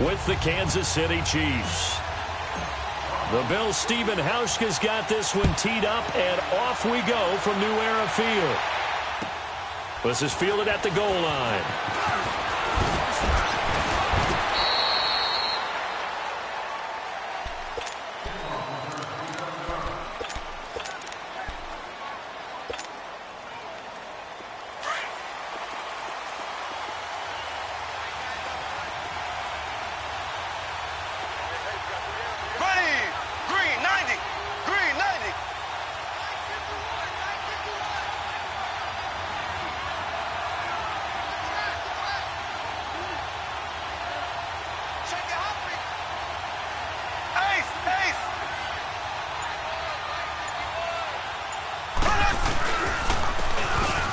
with the Kansas City Chiefs. The Bills' Stephen Hauschka's got this one teed up, and off we go from New Era Field. This is fielded at the goal line.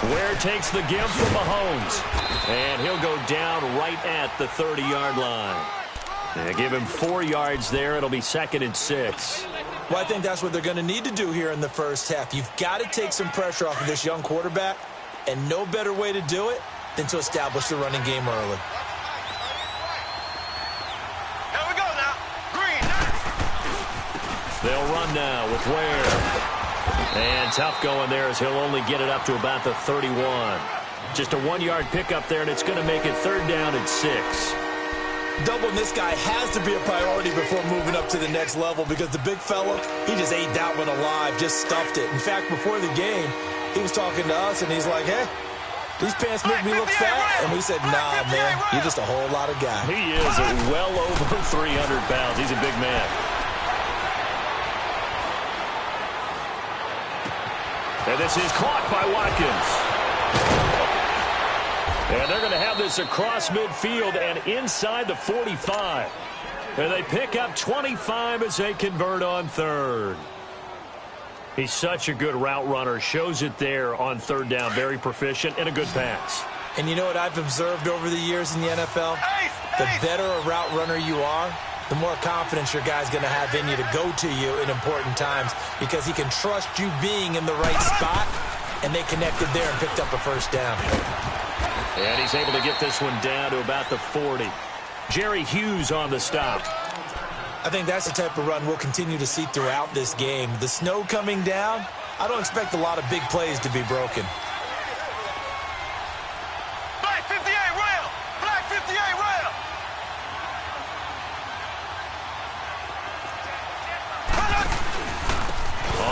Ware takes the give from Mahomes. And he'll go down right at the 30-yard line. They give him 4 yards there. It'll be 2nd and 6. Well, I think that's what they're going to need to do here in the first half. You've got to take some pressure off of this young quarterback, and no better way to do it than to establish the running game early. Here we go now. Green. They'll run now with Ware. And tough going there as he'll only get it up to about the 31. Just a 1-yard pickup there, and it's going to make it 3rd down and 6. Doubling this guy has to be a priority before moving up to the next level because the big fella, he just ate that one alive, just stuffed it. In fact, before the game, he was talking to us, and he's like, hey, these pants make me look fat. And we said, nah, man, you're just a whole lot of guy. He is well over 300 pounds. He's a big man. And this is caught by Watkins. And they're going to have this across midfield and inside the 45. And they pick up 25 as they convert on 3rd. He's such a good route runner. Shows it there on 3rd down. Very proficient and a good pass. And you know what I've observed over the years in the NFL? The better a route runner you are, the more confidence your guy's going to have in you to go to you in important times because he can trust you being in the right spot, and they connected there and picked up a 1st down. And he's able to get this one down to about the 40. Jerry Hughes on the stop. I think that's the type of run we'll continue to see throughout this game. The snow coming down, I don't expect a lot of big plays to be broken. Black 58 rail! Black 58 rail!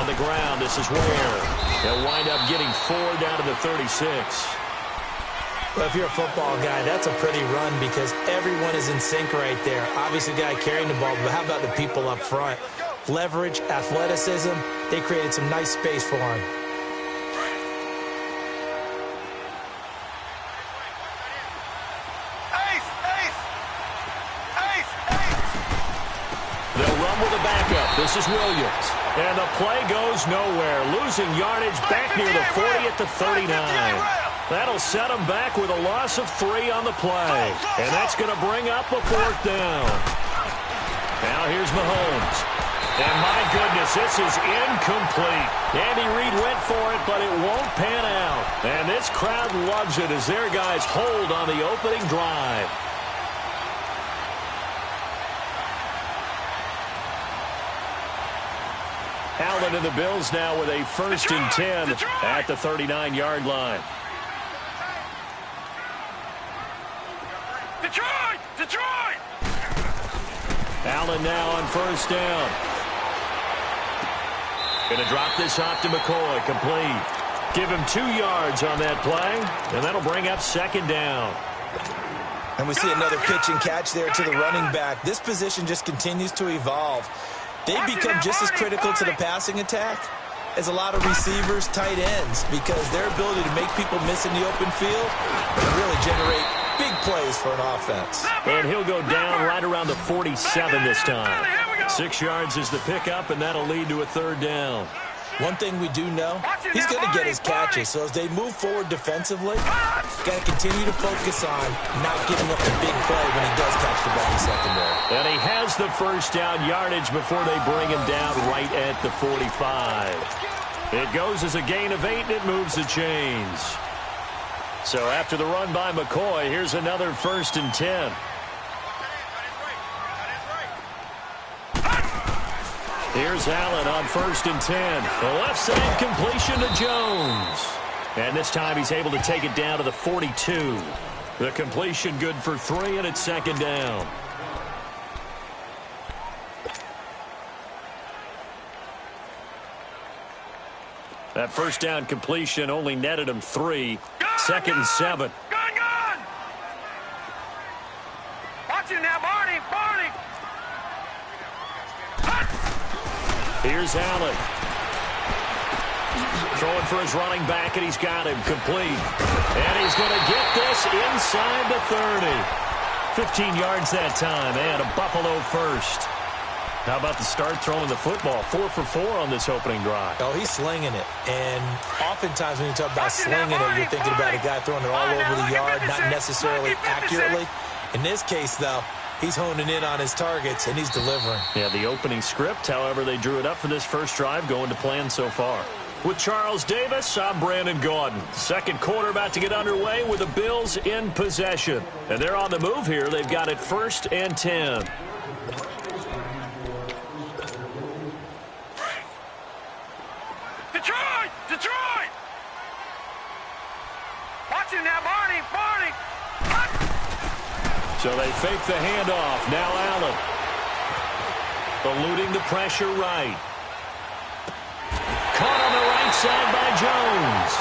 On the ground, this is Ware. They'll wind up getting 4 down to the 36. Well, if you're a football guy, that's a pretty run because everyone is in sync right there. Obviously, the guy carrying the ball, but how about the people up front? Leverage, athleticism, they created some nice space for him. They'll run with a backup. This is Williams. And the play goes nowhere. Losing yardage back near the 40 at the 39. That'll set them back with a loss of 3 on the play. And that's going to bring up a 4th down. Now here's Mahomes. And my goodness, this is incomplete. Andy Reid went for it, but it won't pan out. And this crowd loves it as their guys hold on the opening drive. Allen and the Bills now with a 1st and 10 at the 39-yard line. Detroit! Allen now on 1st down. Going to drop this off to McCoy. Complete. Give him 2 yards on that play, and that'll bring up 2nd down. And we see another pitch and catch there to the running back. This position just continues to evolve. They become just as critical to the passing attack as a lot of receivers, tight ends, because their ability to make people miss in the open field and really generate big plays for an offense. And he'll go down right around the 47 this time. 6 yards is the pickup, and that'll lead to a 3rd down. One thing we do know, he's going to get his catches. So as they move forward defensively, got to continue to focus on not giving up the big play when he does catch the ball in secondary. And he has the 1st down yardage before they bring him down right at the 45. It goes as a gain of 8, and it moves the chains. So after the run by McCoy, here's another 1st and 10. Here's Allen on 1st and 10. The left side completion to Jones. And this time he's able to take it down to the 42. The completion good for 3, and it's 2nd down. That 1st down completion only netted him 3. 2nd and 7. Gun! Watch it now, Barney! Here's Allen. Throwing for his running back, and he's got him complete. And he's going to get this inside the 30. 15 yards that time, and a Buffalo first. How about the start throwing the football? 4 for 4 on this opening drive. Oh, he's slinging it. And oftentimes when you talk about slinging it, you're thinking about a guy throwing it all over the yard, not necessarily accurately. In this case, though, he's honing in on his targets, and he's delivering. Yeah, the opening script, however, they drew it up for this first drive, going to plan so far. With Charles Davis, I'm Brandon Gaudin. Second quarter about to get underway with the Bills in possession. And they're on the move here. They've got it 1st and 10. Detroit! Watch it now, Barney! So they fake the handoff. Now Allen. Eluding the pressure right. Caught on the right side by Jones.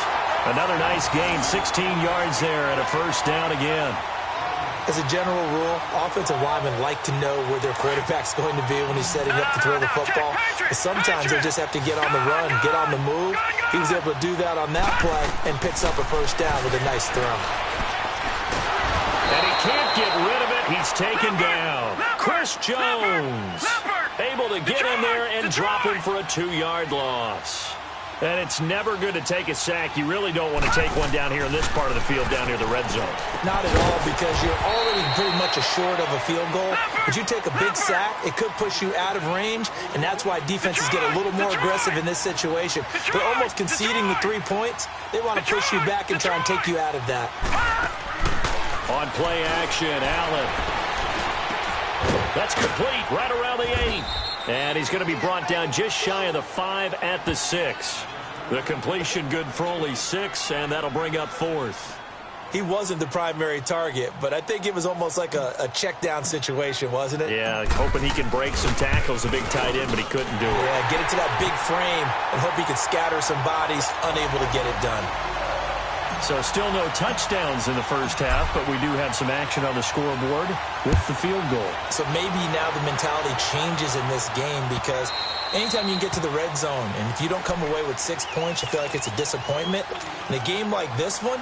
Another nice gain, 16 yards there, and a 1st down again. As a general rule, offensive linemen like to know where their quarterback's going to be when he's setting up to throw the football. But sometimes they just have to get on the run, get on the move. He was able to do that on that play and picks up a 1st down with a nice throw. And he can't get rid of it. He's taken down. Chris Jones able to get in there and drop him for a 2-yard loss. And it's never good to take a sack. You really don't want to take one down here in this part of the field, down near the red zone. Not at all, because you're already pretty much short of a field goal. But you take a big sack, it could push you out of range, and that's why defenses get a little more aggressive in this situation. They're almost conceding the 3 points. They want to push you back and try and take you out of that. On play action, Allen. That's complete right around the 8. And he's going to be brought down just shy of the 5 at the 6. The completion good for only 6, and that'll bring up 4th. He wasn't the primary target, but I think it was almost like a check down situation, wasn't it? Yeah, hoping he can break some tackles, a big tight end, but he couldn't do it. Yeah, get it to that big frame and hope he can scatter some bodies, unable to get it done. So still no touchdowns in the first half, but we do have some action on the scoreboard with the field goal. So maybe now the mentality changes in this game, because anytime you can get to the red zone, and if you don't come away with 6 points, you feel like it's a disappointment. In a game like this one,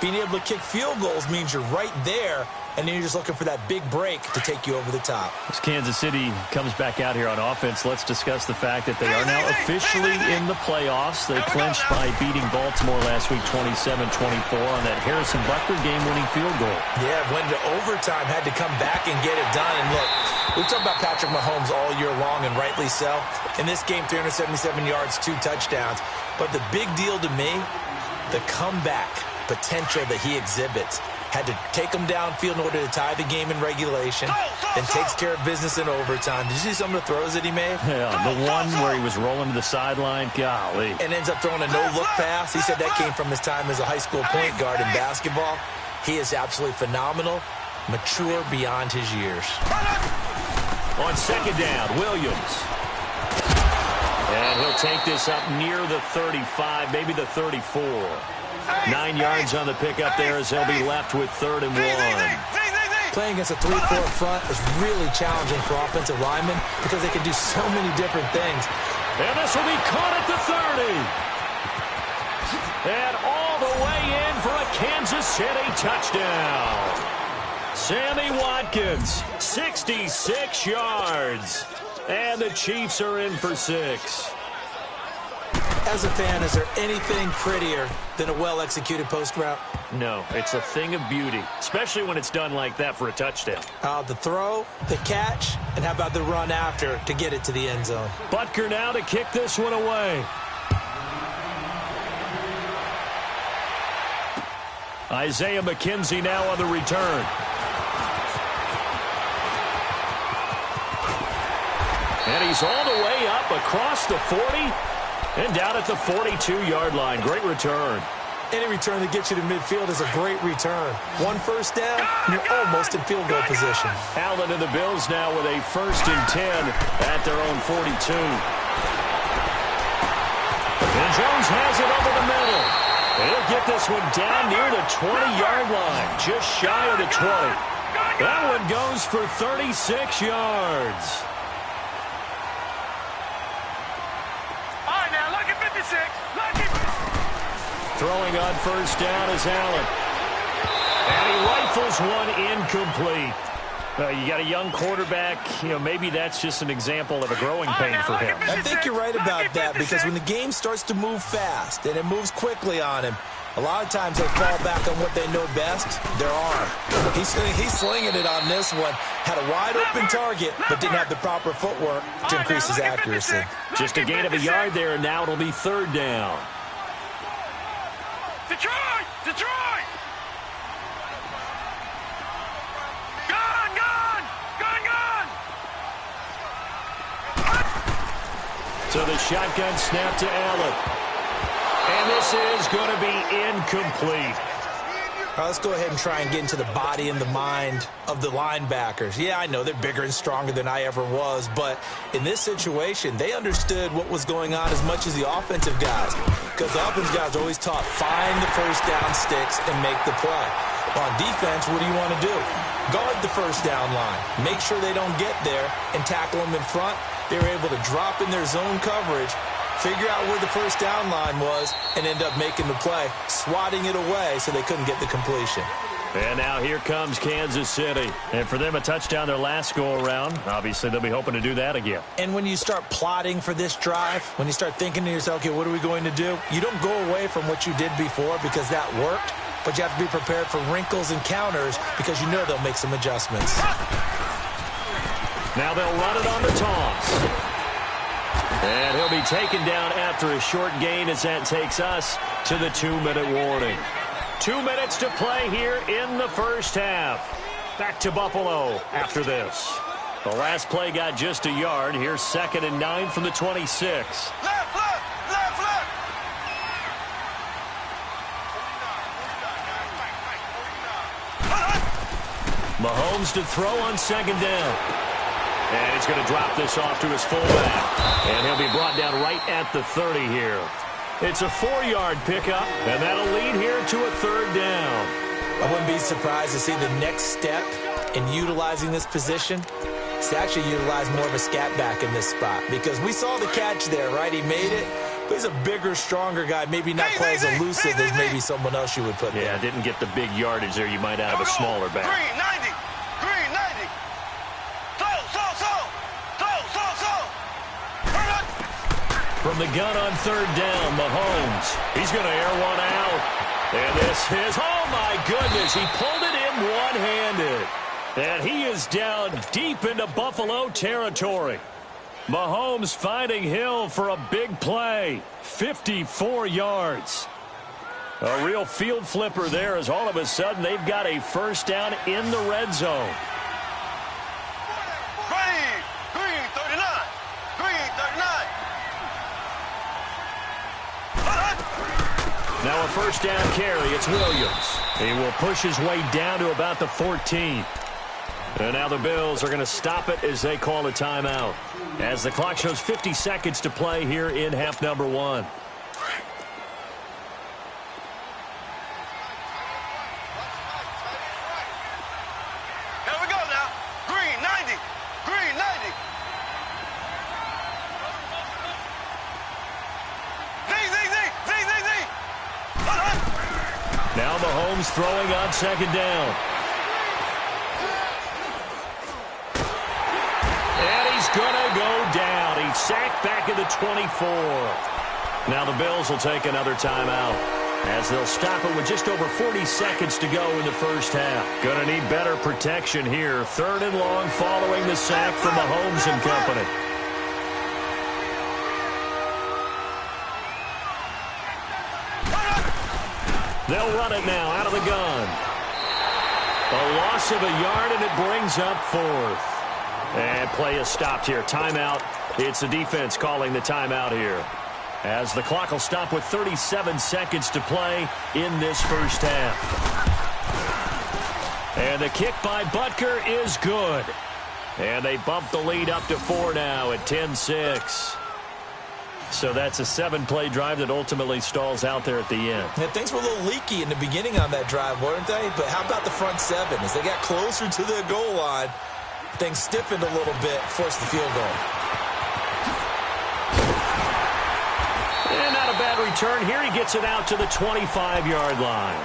being able to kick field goals means you're right there, and then you're just looking for that big break to take you over the top. As Kansas City comes back out here on offense, let's discuss the fact that they are now officially in the playoffs. They clinched by beating Baltimore last week 27-24 on that Harrison Butker game-winning field goal. Yeah, went to overtime, had to come back and get it done. And look, we've talked about Patrick Mahomes all year long, and rightly so. In this game, 377 yards, 2 touchdowns. But the big deal to me, the comeback potential that he exhibits. Had to take him downfield in order to tie the game in regulation, then takes care of business in overtime. Did you see some of the throws that he made? Yeah, the one where he was rolling to the sideline, golly. And ends up throwing a no-look pass. He said that came from his time as a high school point guard in basketball. He is absolutely phenomenal, mature beyond his years. On 2nd down, Williams. And he'll take this up near the 35, maybe the 34. 9 yards on the pickup there as they'll be left with 3rd and 1. Playing against a 3-4 front is really challenging for offensive linemen because they can do so many different things. And this will be caught at the 30. And all the way in for a Kansas City touchdown. Sammy Watkins, 66 yards. And the Chiefs are in for 6. As a fan, is there anything prettier than a well-executed post route? No, it's a thing of beauty, especially when it's done like that for a touchdown. The throw, the catch, and how about the run after to get it to the end zone? Butker now to kick this one away. Isaiah McKenzie now on the return. And he's all the way up across the 40 and down at the 42-yard line. Great return. Any return that gets you to midfield is a great return. One first down, and you're almost in field goal position. Allen and the Bills now with a 1st and 10 at their own 42. And Jones has it over the middle. He'll get this one down near the 20-yard line, just shy of the 20. That one goes for 36 yards. All right, now, look at 56. Look at... Throwing on 1st down is Allen. And he rifles one incomplete. You got a young quarterback. Maybe that's just an example of a growing pain for him. I think you're right about that, because when the game starts to move fast and it moves quickly on him, a lot of times they fall back on what they know best, their arm. He's slinging it on this one. Had a wide-open target, but didn't have the proper footwork to increase his accuracy. Just a gain of a yard there, and now it'll be 3rd down. Detroit! Detroit! Gun! Gun! Gun! Gun! So the shotgun snap to Allen. And this is going to be incomplete. All right, let's go ahead and try and get into the body and the mind of the linebackers. Yeah, I know they're bigger and stronger than I ever was, but in this situation, they understood what was going on as much as the offensive guys, because the offensive guys are always taught, find the first down sticks and make the play. On defense, what do you want to do? Guard the first down line. Make sure they don't get there and tackle them in front. They were able to drop in their zone coverage, figure out where the first down line was, and end up making the play, swatting it away so they couldn't get the completion. And now here comes Kansas City. And for them, a touchdown their last go-around. Obviously, they'll be hoping to do that again. And when you start plotting for this drive, when you start thinking to yourself, okay, what are we going to do? You don't go away from what you did before because that worked, but you have to be prepared for wrinkles and counters because you know they'll make some adjustments. Now they'll run it on the toss. And he'll be taken down after a short gain as that takes us to the 2-minute warning. 2 minutes to play here in the first half. Back to Buffalo after this. The last play got just a yard. Here's 2nd and 9 from the 26. Left, left, left, left. Mahomes to throw on 2nd down. And he's going to drop this off to his fullback. And he'll be brought down right at the 30 here. It's a 4-yard pickup, and that'll lead here to a 3rd down. I wouldn't be surprised to see the next step in utilizing this position is to actually utilize more of a scat back in this spot, because we saw the catch there, right? He made it, but he's a bigger, stronger guy, maybe not quite as elusive as maybe someone else you would put there. Yeah, didn't get the big yardage there. You might have a smaller back. Green, 90. Green, 90. So. From the gun on 3rd down, Mahomes. He's going to air one out. And this is, oh my goodness, he pulled it in one-handed. And he is down deep into Buffalo territory. Mahomes finding Hill for a big play. 54 yards. A real field flipper there, as all of a sudden they've got a 1st down in the red zone. Green, 39. Green, 39. Now a 1st down carry. It's Williams. He will push his way down to about the 14. And now the Bills are going to stop it as they call a timeout, as the clock shows 50 seconds to play here in half number 1. Here we go now. Green, 90. Green, 90. Z. Now Mahomes throwing on 2nd down. Gonna go down. He's sacked back at the 24. Now the Bills will take another timeout, as they'll stop it with just over 40 seconds to go in the first half. Gonna need better protection here. 3rd and long following the sack from Mahomes and company. They'll run it now out of the gun. A loss of a yard, and it brings up 4th. And play is stopped here. Timeout. It's the defense calling the timeout here, as the clock will stop with 37 seconds to play in this first half. And the kick by Butker is good. And they bump the lead up to 4 now at 10-6. So that's a 7-play drive that ultimately stalls out there at the end. Yeah, things were a little leaky in the beginning on that drive, weren't they? But how about the front 7? As they got closer to the goal line, things stiffened a little bit, forced the field goal. And not a bad return here. He gets it out to the 25-yard line.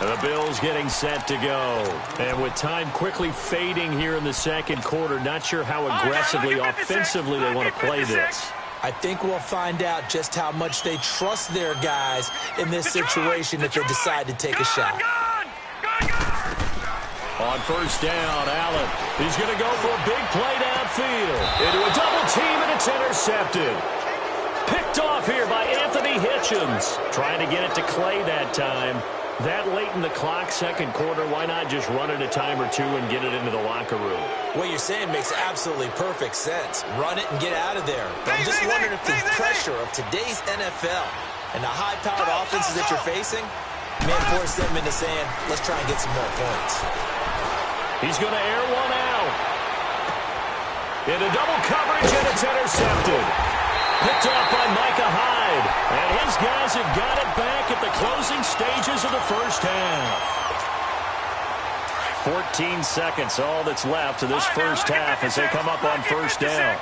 The Bills getting set to go. And with time quickly fading here in the second quarter, not sure how aggressively, offensively they want to play this. I think we'll find out just how much they trust their guys in this situation if they decide to take a shot. On first down, Allen. He's going to go for a big play downfield. Into a double team, and it's intercepted. Picked off here by Anthony Hitchens. Trying to get it to Clay that time. That late in the clock, second quarter, why not just run it a time or two and get it into the locker room? What you're saying makes absolutely perfect sense. Run it and get out of there. But I'm just wondering if the pressure of today's NFL and the high-powered offenses that you're facing may force them into saying, let's try and get some more points. He's going to air one out. Into double coverage, and it's intercepted. Picked off by Micah Hyde. And his guys have got it back at the closing stages of the first half. 14 seconds, all that's left of this first half as they come up on first down.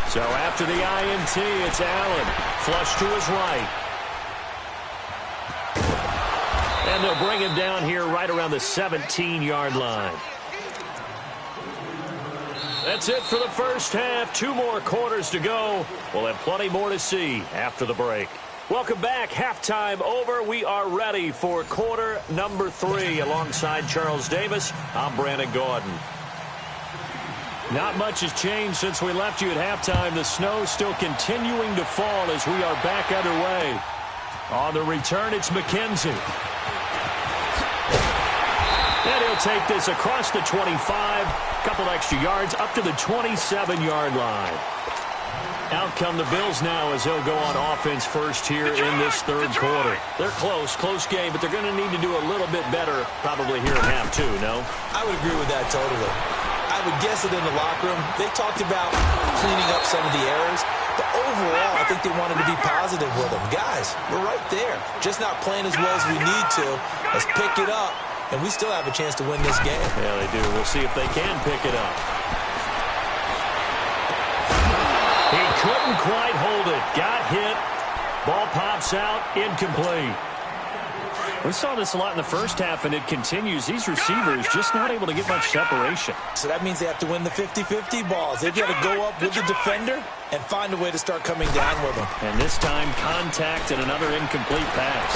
So after the INT, it's Allen. Flush to his right. And they'll bring him down here right around the 17-yard line. That's it for the first half. 2 more quarters to go. We'll have plenty more to see after the break. Welcome back. Halftime over. We are ready for quarter number 3. Alongside Charles Davis, I'm Brandon Gordon. Not much has changed since we left you at halftime. The snow still continuing to fall as we are back underway. On the return, it's McKenzie. And he'll take this across the 25. Couple extra yards up to the 27-yard line. Out come the Bills now as they'll go on offense first here in this third quarter. They're close game, but they're going to need to do a little bit better probably here in half 2, no? I would agree with that totally. I would guess it in the locker room. They talked about cleaning up some of the errors, but overall, I think they wanted to be positive with them. Guys, we're right there. Just not playing as well as we need to. Let's pick it up, and we still have a chance to win this game. Yeah, they do. We'll see if they can pick it up. He couldn't quite hold it. Got hit. Ball pops out. Incomplete. We saw this a lot in the first half, and it continues. These receivers just not able to get much separation. So that means they have to win the 50-50 balls. They've got to go up with the defender and find a way to start coming down with them. And this time, contact and another incomplete pass.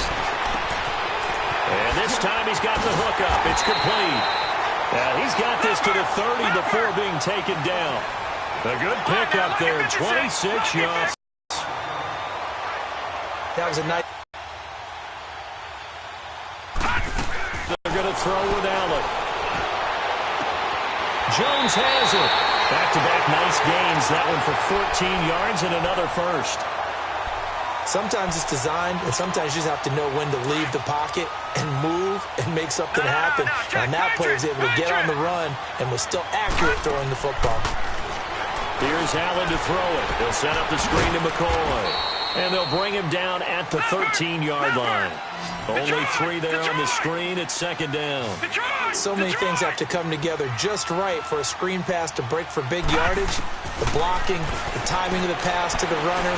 And this time, he's got the hook up. It's complete. He's got this to the 30 before being taken down. A good pickup there, 26 yards. That was a nice. They're going to throw with Allen. Jones has it. Back-to-back nice gains. That one for 14 yards and another first. Sometimes it's designed, and sometimes you just have to know when to leave the pocket and move and make something happen. And that player is able to get on the run and was still accurate throwing the football. Here's Allen to throw it. They'll set up the screen to McCoy. And they'll bring him down at the 13-yard line. Only 3 there on the screen at second down. So many things have to come together just right for a screen pass to break for big yardage. The blocking, the timing of the pass to the runner,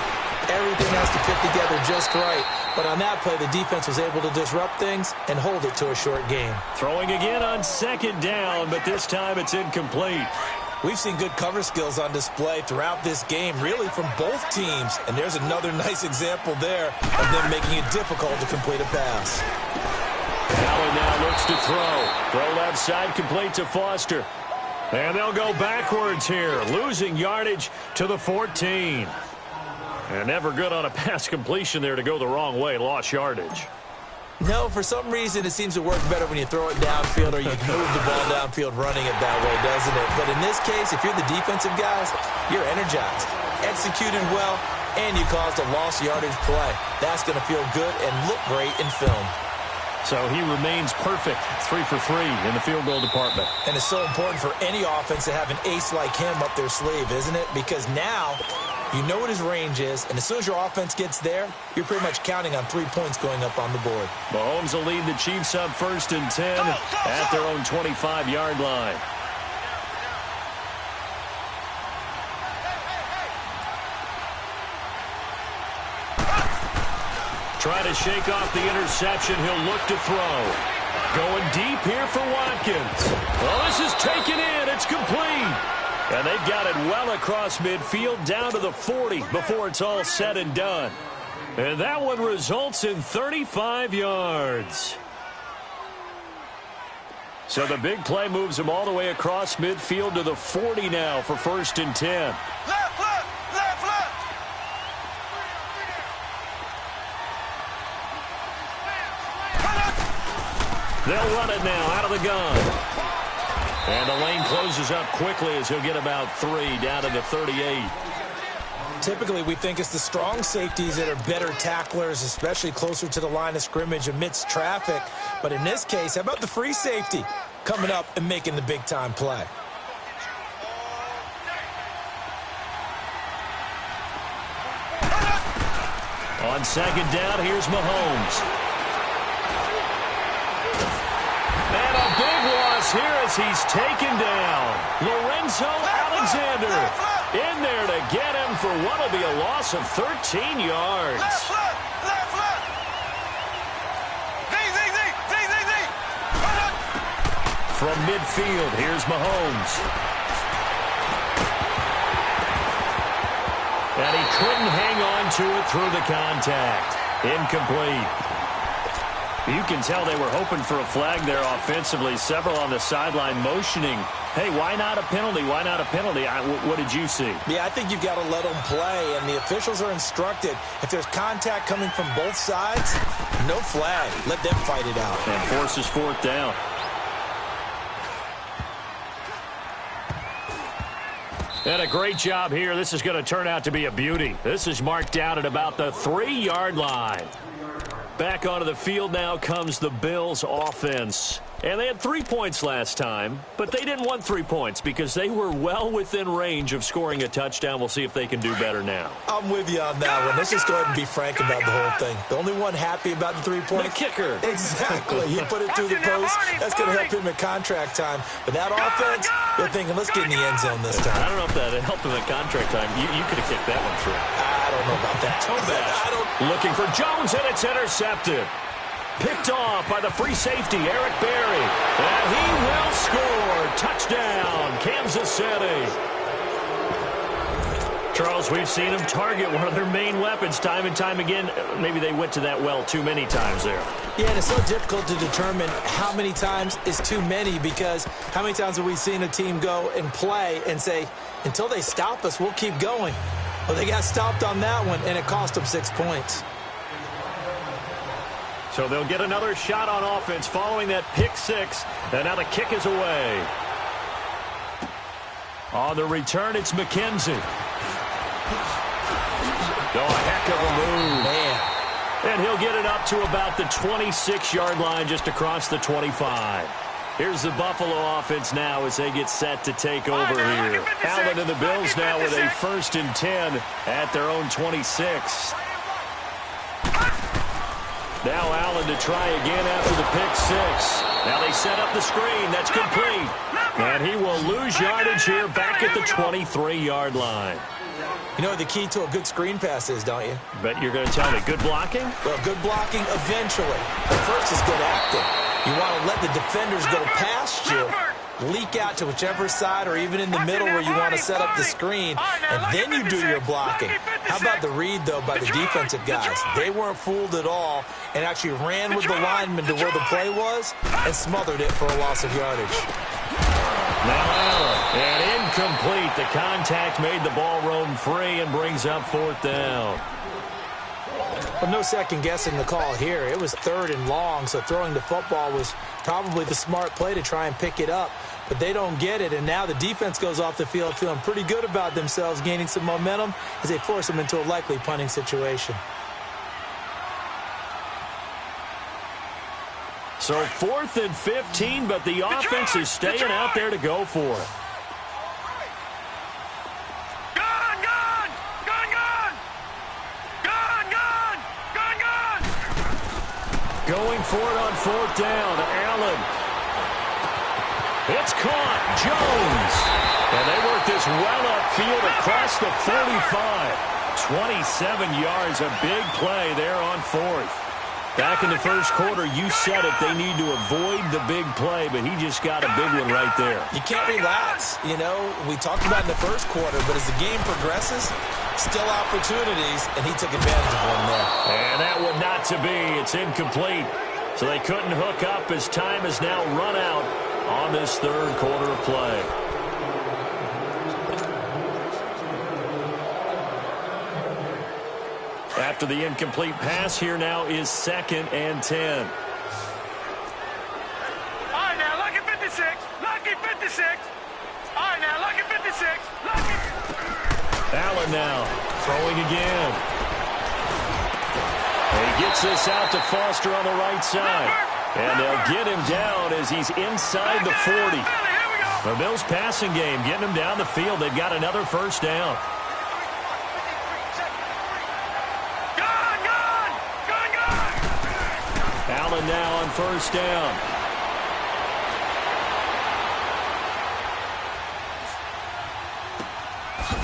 everything has to fit together just right. But on that play, the defense was able to disrupt things and hold it to a short game. Throwing again on second down, but this time it's incomplete. We've seen good cover skills on display throughout this game, really from both teams. And there's another nice example there of them making it difficult to complete a pass. Allen now looks to throw. Throw left side, complete to Foster. And they'll go backwards here, losing yardage to the 14. And never good on a pass completion there to go the wrong way, lost yardage. No, for some reason, it seems to work better when you throw it downfield or you move the ball downfield running it that way, doesn't it? But in this case, if you're the defensive guys, you're energized, executed well, and you caused a lost yardage play. That's going to feel good and look great in film. So he remains perfect, 3 for 3 in the field goal department. And it's so important for any offense to have an ace like him up their sleeve, isn't it? Because now you know what his range is, and as soon as your offense gets there, you're pretty much counting on 3 points going up on the board. Mahomes will lead the Chiefs up 1st and 10 at their own 25-yard line. Try to shake off the interception. He'll look to throw. Going deep here for Watkins. Well, this is taken in. It's complete. And they've got it well across midfield down to the 40 before it's all said and done. And that one results in 35 yards. So the big play moves them all the way across midfield to the 40 now for 1st and 10. Left, left, left, left. They'll run it now out of the gun. And the lane closes up quickly as he'll get about 3 down to the 38. Typically, we think it's the strong safeties that are better tacklers, especially closer to the line of scrimmage amidst traffic. But in this case, how about the free safety coming up and making the big-time play? On 2nd down, here's Mahomes. And a big loss here as he's taken down. Lorenzo Alexander in there to get him for what will be a loss of 13 yards. Left, left, left, left. Z. From midfield, here's Mahomes. And he couldn't hang on to it through the contact. Incomplete. You can tell they were hoping for a flag there offensively. Several on the sideline motioning, hey, why not a penalty? Why not a penalty? What did you see? Yeah, I think you've got to let them play, and the officials are instructed. If there's contact coming from both sides, no flag. Let them fight it out. And forces 4th down. And a great job here. This is going to turn out to be a beauty. This is marked down at about the 3-yard line. Back onto the field now comes the Bills offense. And they had 3 points last time, but they didn't want 3 points because they were well within range of scoring a touchdown. We'll see if they can do better now. I'm with you on that one. Let's just go ahead and be frank about the whole thing. The only one happy about the 3 points? The kicker. Exactly. He put it through the post. That's going to help him at contract time. But that offense, they're thinking, let's get in the end zone this time. I don't know if that helped him at contract time. You could have kicked that one through. I don't know about that. Looking for Jones, and it's intercepted. Picked off by the free safety, Eric Berry. And he will score. Touchdown, Kansas City. Charles, we've seen them target one of their main weapons time and time again. Maybe they went to that well too many times there. Yeah, and it's so difficult to determine how many times is too many because how many times have we seen a team go and play and say, until they stop us, we'll keep going. Well, they got stopped on that one, and it cost them 6 points. So they'll get another shot on offense following that pick 6. And now the kick is away. On the return, it's McKenzie. Oh, a heck of a move. Man. And he'll get it up to about the 26-yard line just across the 25. Here's the Buffalo offense now as they get set to take over here. Allen and the Bills now with a 1st and 10 at their own 26. Now Allen to try again after the pick 6. Now they set up the screen. That's complete. And he will lose yardage here back at the 23-yard line. You know what the key to a good screen pass is, don't you? Bet you're going to tell me good blocking? Well, good blocking eventually. But first is good acting. You want to let the defenders go past you, leak out to whichever side or even in the middle where you want to set up the screen, and then you do your blocking. How about the read, though, by the defensive guys? They weren't fooled at all and actually ran with the lineman to where the play was and smothered it for a loss of yardage. Now Allen, and incomplete. The contact made the ball roam free and brings up 4th down. Well, no second guessing the call here. It was 3rd and long, so throwing the football was probably the smart play to try and pick it up. But they don't get it, and now the defense goes off the field feeling pretty good about themselves, gaining some momentum as they force them into a likely punting situation. So 4th and 15, but the offense is staying out there to go for it. Going for it on 4th down. Allen. It's caught. Jones. And they work this well upfield across the 45. 27 yards. A big play there on 4th. Back in the first quarter, you said it. They need to avoid the big play, but he just got a big one right there. You can't relax. You know, we talked about in the first quarter, but as the game progresses, still opportunities, and he took advantage of one there. And that one not to be. It's incomplete. So they couldn't hook up as time has now run out on this 3rd quarter of play. After the incomplete pass, here now is 2nd and 10. All right, now, lucky 56. Lucky 56. All right, now, lucky 56. Lucky. Allen now throwing again. And he gets this out to Foster on the right side. And they'll get him down as he's inside the 40. The Bills passing game getting him down the field. They've got another 1st down. Allen now on 1st down.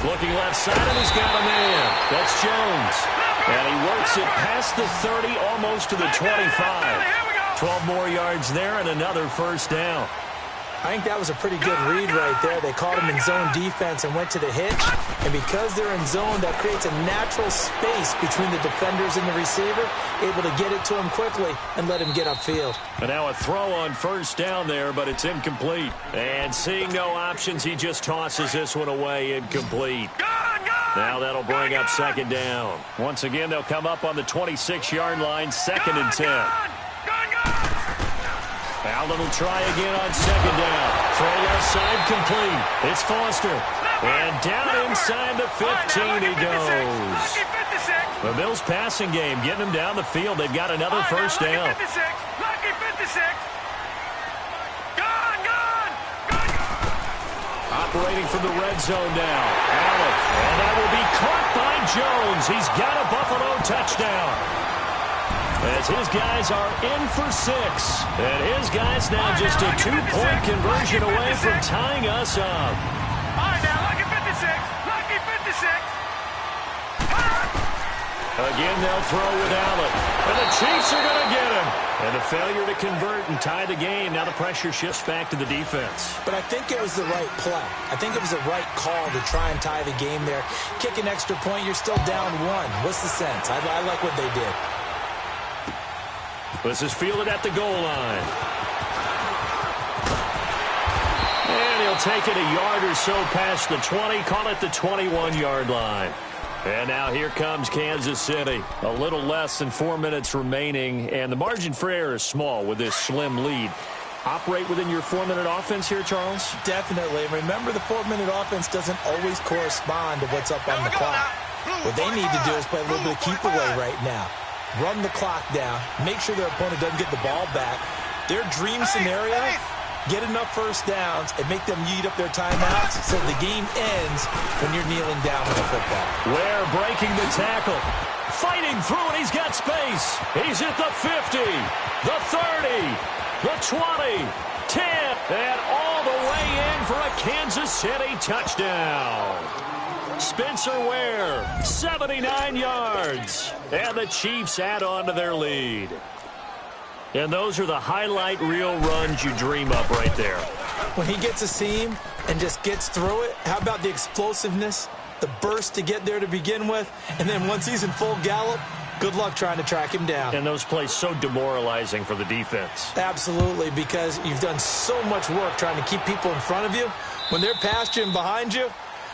Looking left side, and he's got a man. That's Jones. And he works it past the 30, almost to the 25. 12 more yards there and another 1st down. I think that was a pretty good read right there. They called him in zone defense and went to the hitch. And because they're in zone, that creates a natural space between the defenders and the receiver, able to get it to him quickly and let him get upfield. And now a throw on 1st down there, but it's incomplete. And seeing no options, he just tosses this one away, incomplete. Now that'll bring up 2nd down. Once again, they'll come up on the 26-yard line, 2nd and 10. Allen will try again on 2nd down. Throw left side complete. It's Foster. And down inside the 15 he goes. The Bills passing game getting him down the field. They've got another 1st down. Lucky 56. Operating from the red zone now. Allen. And that will be caught by Jones. He's got a Buffalo touchdown. As his guys are in for 6. And his guys now just a 2-point conversion away from tying us up. All right, now, lucky 56. Lucky 56. Again, they'll throw with Allen. And the Chiefs are going to get him. And a failure to convert and tie the game. Now the pressure shifts back to the defense. But I think it was the right play. I think it was the right call to try and tie the game there. Kick an extra point, you're still down 1. What's the sense? I like what they did. This is fielded at the goal line. And he'll take it a yard or so past the 20, call it the 21-yard line. And now here comes Kansas City. A little less than 4 minutes remaining, and the margin for error is small with this slim lead. Operate within your 4-minute offense here, Charles? Definitely. Remember, the 4-minute offense doesn't always correspond to what's up on the clock. What they need to do is play a little bit of keep away right now. Run the clock down, make sure their opponent doesn't get the ball back. Their dream scenario, get enough 1st downs and make them eat up their timeouts so the game ends when you're kneeling down with the football. Ware breaking the tackle. Fighting through it, he's got space. He's at the 50, the 30, the 20, 10, and all the way in for a Kansas City touchdown. Spencer Ware, 79 yards. And the Chiefs add on to their lead. And those are the highlight reel runs you dream up right there. When he gets a seam and just gets through it, how about the explosiveness, the burst to get there to begin with, and then once he's in full gallop, good luck trying to track him down. And those plays so demoralizing for the defense. Absolutely, because you've done so much work trying to keep people in front of you. When they're past you and behind you,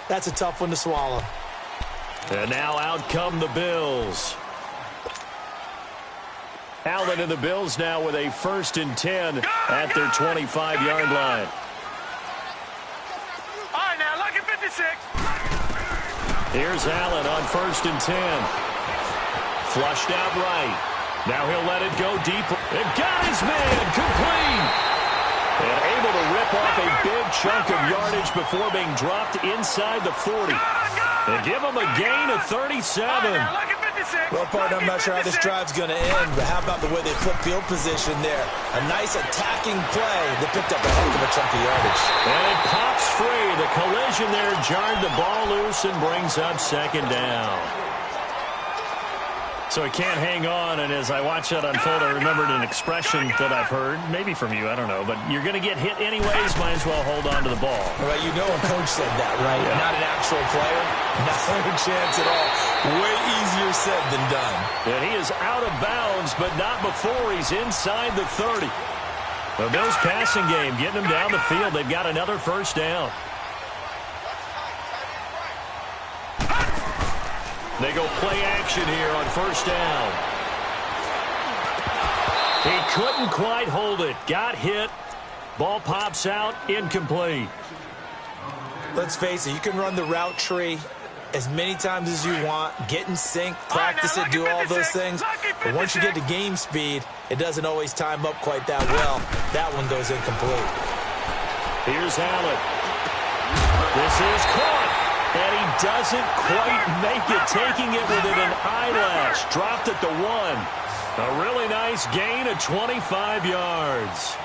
that's a tough one to swallow. And now out come the Bills. Allen and the Bills now with a 1st and 10 at their 25-yard line. All right, now, lucky 56. Here's Allen on 1st and 10. Flushed out right. Now he'll let it go deep. And got his man complete. And able to rip off a big chunk of yardage before being dropped inside the 40. And give him a gain of 37. Well, partner, I'm not sure how this drive's going to end, but how about the way they flip field position there? A nice attacking play that picked up a heck of a chunk of yardage. And it pops free. The collision there jarred the ball loose and brings up 2nd down. So he can't hang on, and as I watch that unfold, I remembered an expression that I've heard, maybe from you, I don't know, but you're going to get hit anyways, might as well hold on to the ball. Well, you know a coach said that, right? Yeah. Not an actual player. Not a chance at all. Way easier said than done. And he is out of bounds, but not before he's inside the 30. The Bills passing game, getting them down the field. They've got another 1st down. They go play action here on 1st down. He couldn't quite hold it. Got hit. Ball pops out. Incomplete. Let's face it, you can run the route tree as many times as you want, get in sync, practice it, do all those things. But once you get to game speed, it doesn't always time up quite that well. That one goes incomplete. Here's Allen. This is caught. And he doesn't quite make it, taking it within an eyelash. Dropped at the 1. A really nice gain of 25 yards.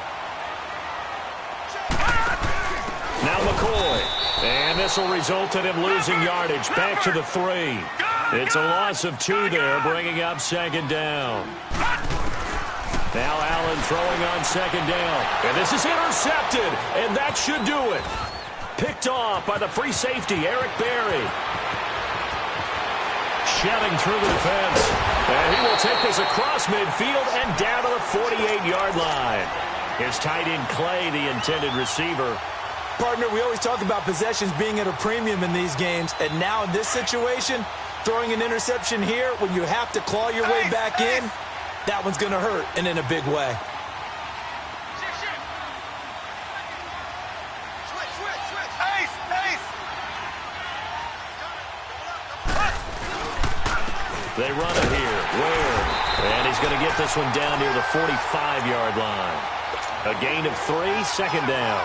Now McCoy. And this will result in him losing yardage. Back to the 3. It's a loss of 2 there, bringing up 2nd down. Now Allen throwing on 2nd down. And this is intercepted. And that should do it. Picked off by the free safety, Eric Berry. Shoving through the defense. And he will take this across midfield and down to the 48-yard line. His tight end Clay, the intended receiver. Partner, we always talk about possessions being at a premium in these games. And now in this situation, throwing an interception here when you have to claw your way back in, that one's going to hurt, and in a big way. They run it here. Ware. And he's going to get this one down near the 45-yard line. A gain of 3, 2nd down.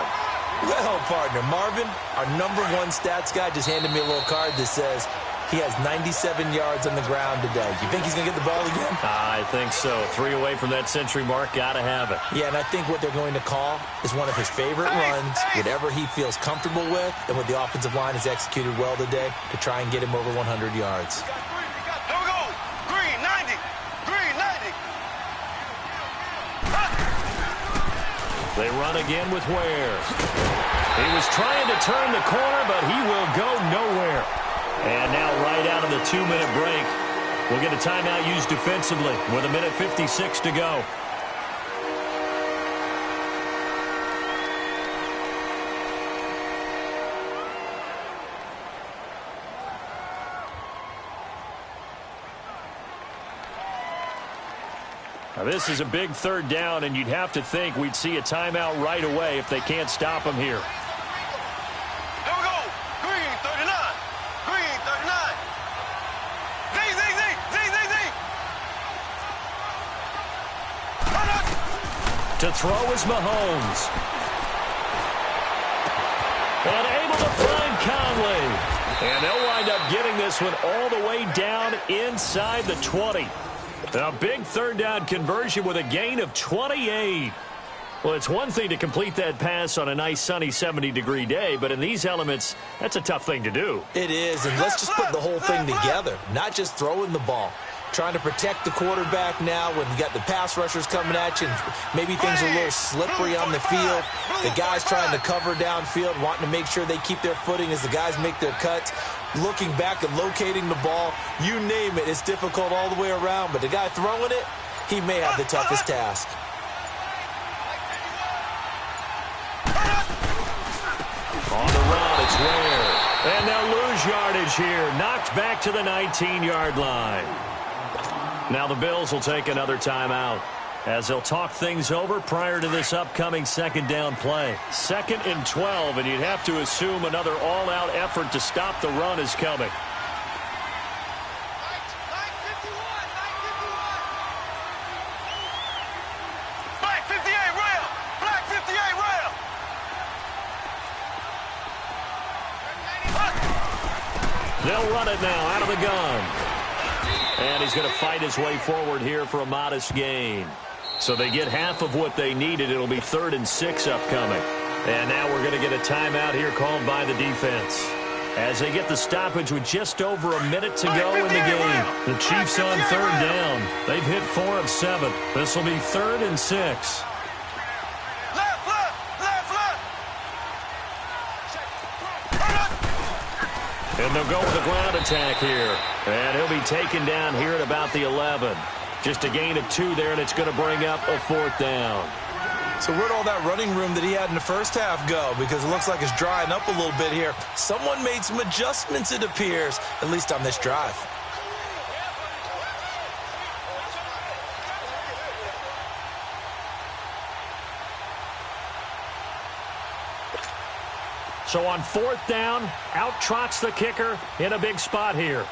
Well, partner, Marvin, our #1 stats guy just handed me a little card that says he has 97 yards on the ground today. You think he's going to get the ball again? I think so. 3 away from that century mark. Got to have it. Yeah, and I think what they're going to call is one of his favorite runs, whatever he feels comfortable with, and what the offensive line has executed well today to try and get him over 100 yards. They run again with Ware. He was trying to turn the corner, but he will go nowhere. And now right out of the 2-minute break, we'll get a timeout used defensively with 1:56 to go. Now, this is a big 3rd down, and you'd have to think we'd see a timeout right away if they can't stop him here. Here we go. Green, 39. Green, 39. Z. To throw is Mahomes. And able to find Conley. And they'll wind up getting this one all the way down inside the 20. A big 3rd down conversion with a gain of 28. Well, it's one thing to complete that pass on a nice sunny 70-degree day, but in these elements, that's a tough thing to do. It is, and let's just put the whole thing together, not just throwing the ball. Trying to protect the quarterback now when you got the pass rushers coming at you, and maybe things are a little slippery on the field. The guys trying to cover downfield, wanting to make sure they keep their footing as the guys make their cuts. Looking back and locating the ball, you name it, it's difficult all the way around. But the guy throwing it, he may have the toughest task. On the run, it's Ware. And they'll lose yardage here. Knocked back to the 19-yard line. Now the Bills will take another timeout as they'll talk things over prior to this upcoming second down play. 2nd and 12, and you'd have to assume another all-out effort to stop the run is coming. They'll run it now out of the gun. And he's going to fight his way forward here for a modest gain. So they get half of what they needed. It'll be 3rd and 6 upcoming. And now we're going to get a timeout here called by the defense. As they get the stoppage with just over a minute to go in the game. The Chiefs on 3rd down. They've hit 4 of 7. This will be 3rd and 6. And they'll go with a ground attack here. And he'll be taken down here at about the 11. Just a gain of 2 there, and it's going to bring up a 4th down. So where'd all that running room that he had in the first half go? Because it looks like it's drying up a little bit here. Someone made some adjustments, it appears, at least on this drive. So on 4th down, out trots the kicker in a big spot here.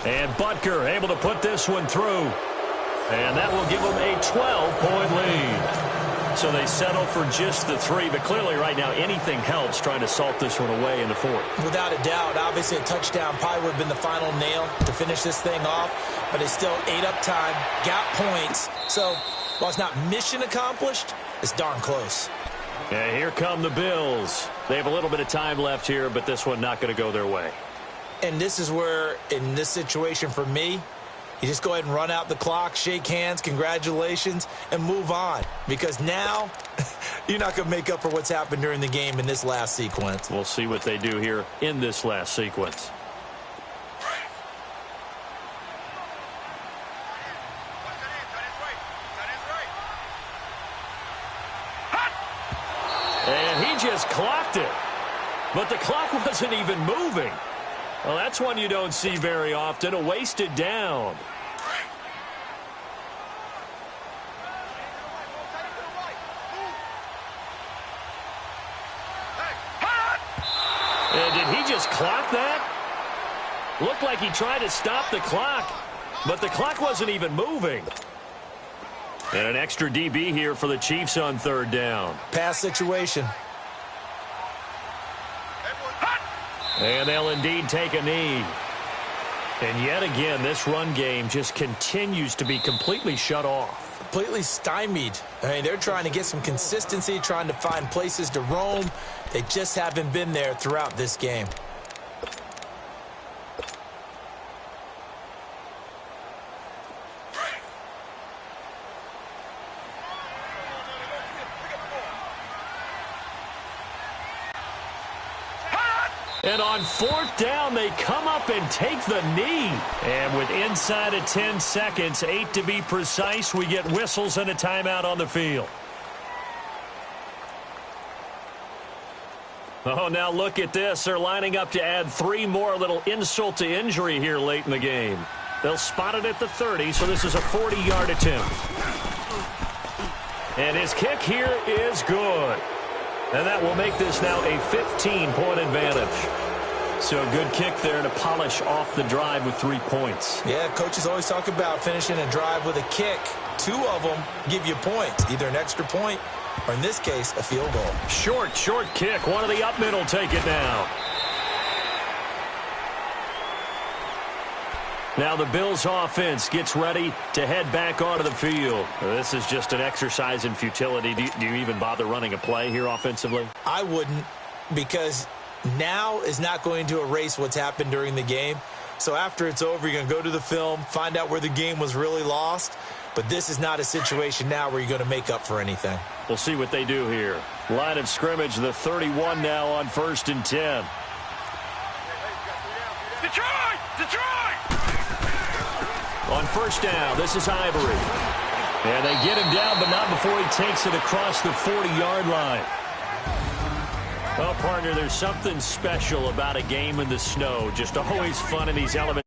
And Butker able to put this one through. And that will give them a 12-point lead. So they settle for just the 3. But clearly right now anything helps trying to salt this one away in the 4th. Without a doubt. Obviously a touchdown probably would have been the final nail to finish this thing off. But it's still ate up time, got points. So while it's not mission accomplished, it's darn close. And here come the Bills. They have a little bit of time left here, but this one not going to go their way. And this is where, in this situation for me, you just go ahead and run out the clock, shake hands, congratulations, and move on. Because now, you're not going to make up for what's happened during the game in this last sequence. We'll see what they do here in this last sequence. And he just clocked it. But the clock wasn't even moving. Well, that's one you don't see very often, a wasted down. And did he just clock that? Looked like he tried to stop the clock, but the clock wasn't even moving. And an extra DB here for the Chiefs on 3rd down. Pass situation. And they'll indeed take a knee. And yet again, this run game just continues to be completely shut off. Completely stymied. I mean, they're trying to get some consistency, trying to find places to roam. They just haven't been there throughout this game. And on 4th down, they come up and take the knee. And with inside of 10 seconds, 8 to be precise, we get whistles and a timeout on the field. Oh, now look at this. They're lining up to add 3 more, a little insult to injury here late in the game. They'll spot it at the 30, so this is a 40-yard attempt. And his kick here is good. And that will make this now a 15-point advantage. So a good kick there to polish off the drive with 3 points. Yeah, coaches always talk about finishing a drive with a kick. 2 of them give you points, either an extra point or, in this case, a field goal. Short kick. One of the up middle take it now. Now the Bills offense gets ready to head back onto the field. This is just an exercise in futility. Do you even bother running a play here offensively? I wouldn't, because now is not going to erase what's happened during the game. So after it's over, you're going to go to the film, find out where the game was really lost. But this is not a situation now where you're going to make up for anything. We'll see what they do here. Line of scrimmage, the 31 now on 1st and 10. Detroit! Detroit! On 1st down, this is Ivory. And they get him down, but not before he takes it across the 40-yard line. Well, partner, there's something special about a game in the snow. Just always fun in these elements.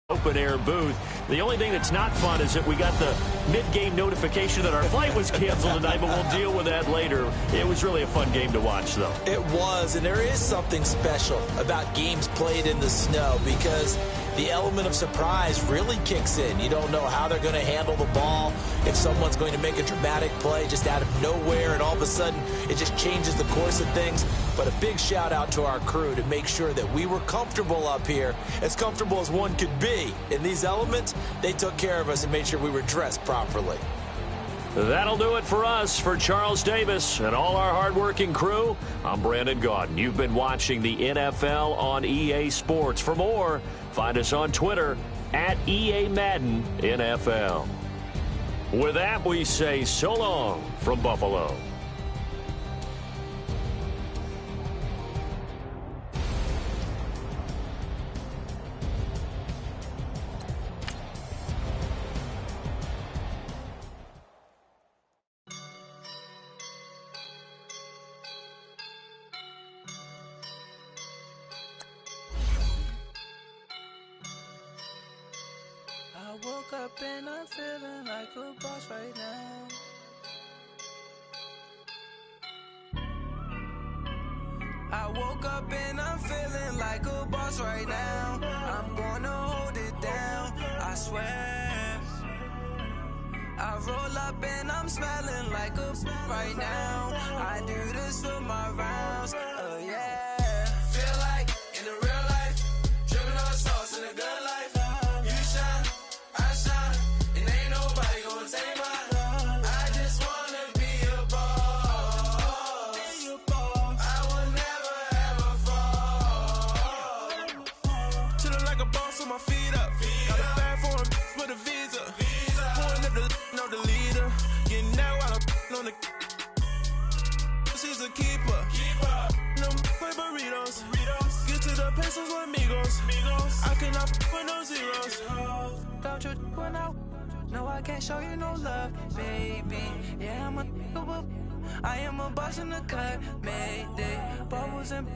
Open-air booth. The only thing that's not fun is that we got the mid-game notification that our flight was canceled tonight, but we'll deal with that later. It was really a fun game to watch, though. It was, and there is something special about games played in the snow because the element of surprise really kicks in. You don't know how they're going to handle the ball, if someone's going to make a dramatic play just out of nowhere, and all of a sudden it just changes the course of things. But a big shout out to our crew to make sure that we were comfortable up here, as comfortable as one could be. In these elements, they took care of us and made sure we were dressed properly. That'll do it for us. For Charles Davis and all our hardworking crew, I'm Brandon Gaudin. You've been watching the NFL on EA Sports. For more, find us on Twitter at EA Madden NFL. With that, we say so long from Buffalo. I woke up and I'm feeling like a boss right now. I woke up and I'm feeling like a boss right now. I'm gonna hold it down, I swear. I roll up and I'm smelling like a right now. I do this for my rounds, oh yeah. Feel like in the real life, dripping on sauce in a good life. You shine, I shine, and ain't nobody gonna take mine. I just wanna be a boss. I will never ever fall. Chillin' like a boss with my feet up. Got a bag for him with a visa. Pulling up the know the leader. Getting out while I'm on the. She's a keeper. No play burritos. Get to the pesos with amigos. I cannot with no zeros. Don't you when I no, I can't show you no love, baby. Yeah, I am a boss in the cut, mayday. Bubbles and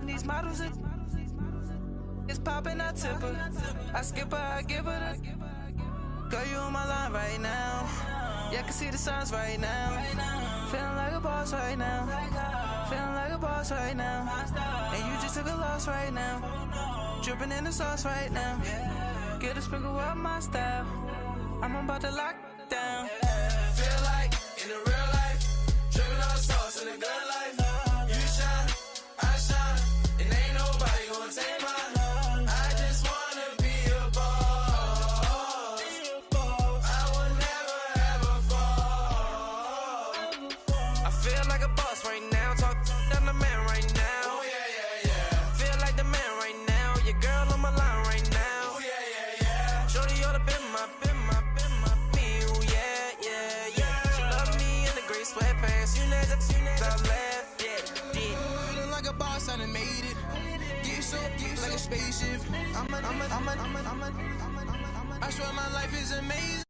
these models it's popping, I tip her. I skip her, I give her the. Girl, you on my line right now. Yeah, I can see the signs right now. Feeling like a boss right now. Feeling like a boss right now. And you just took a loss right now. Dripping in the sauce right now. Get a sprinkle up my style. I'm about to lock down. Feel like in the real life, dripping on sauce in a good life. You shine, I shine, and ain't nobody gonna take mine. I just wanna be a boss. I will never ever fall. I feel like a boss right now. Talk to the man right now. Oh yeah. Feel like the man right now. Your girl on my line right now. Oh yeah. Shorty oughta been my me. Oh yeah. She love me in the gray sweatpants. You never I left. Yeah. Feeling like a boss, I done made it. Get so like a spaceship. I swear my life is amazing.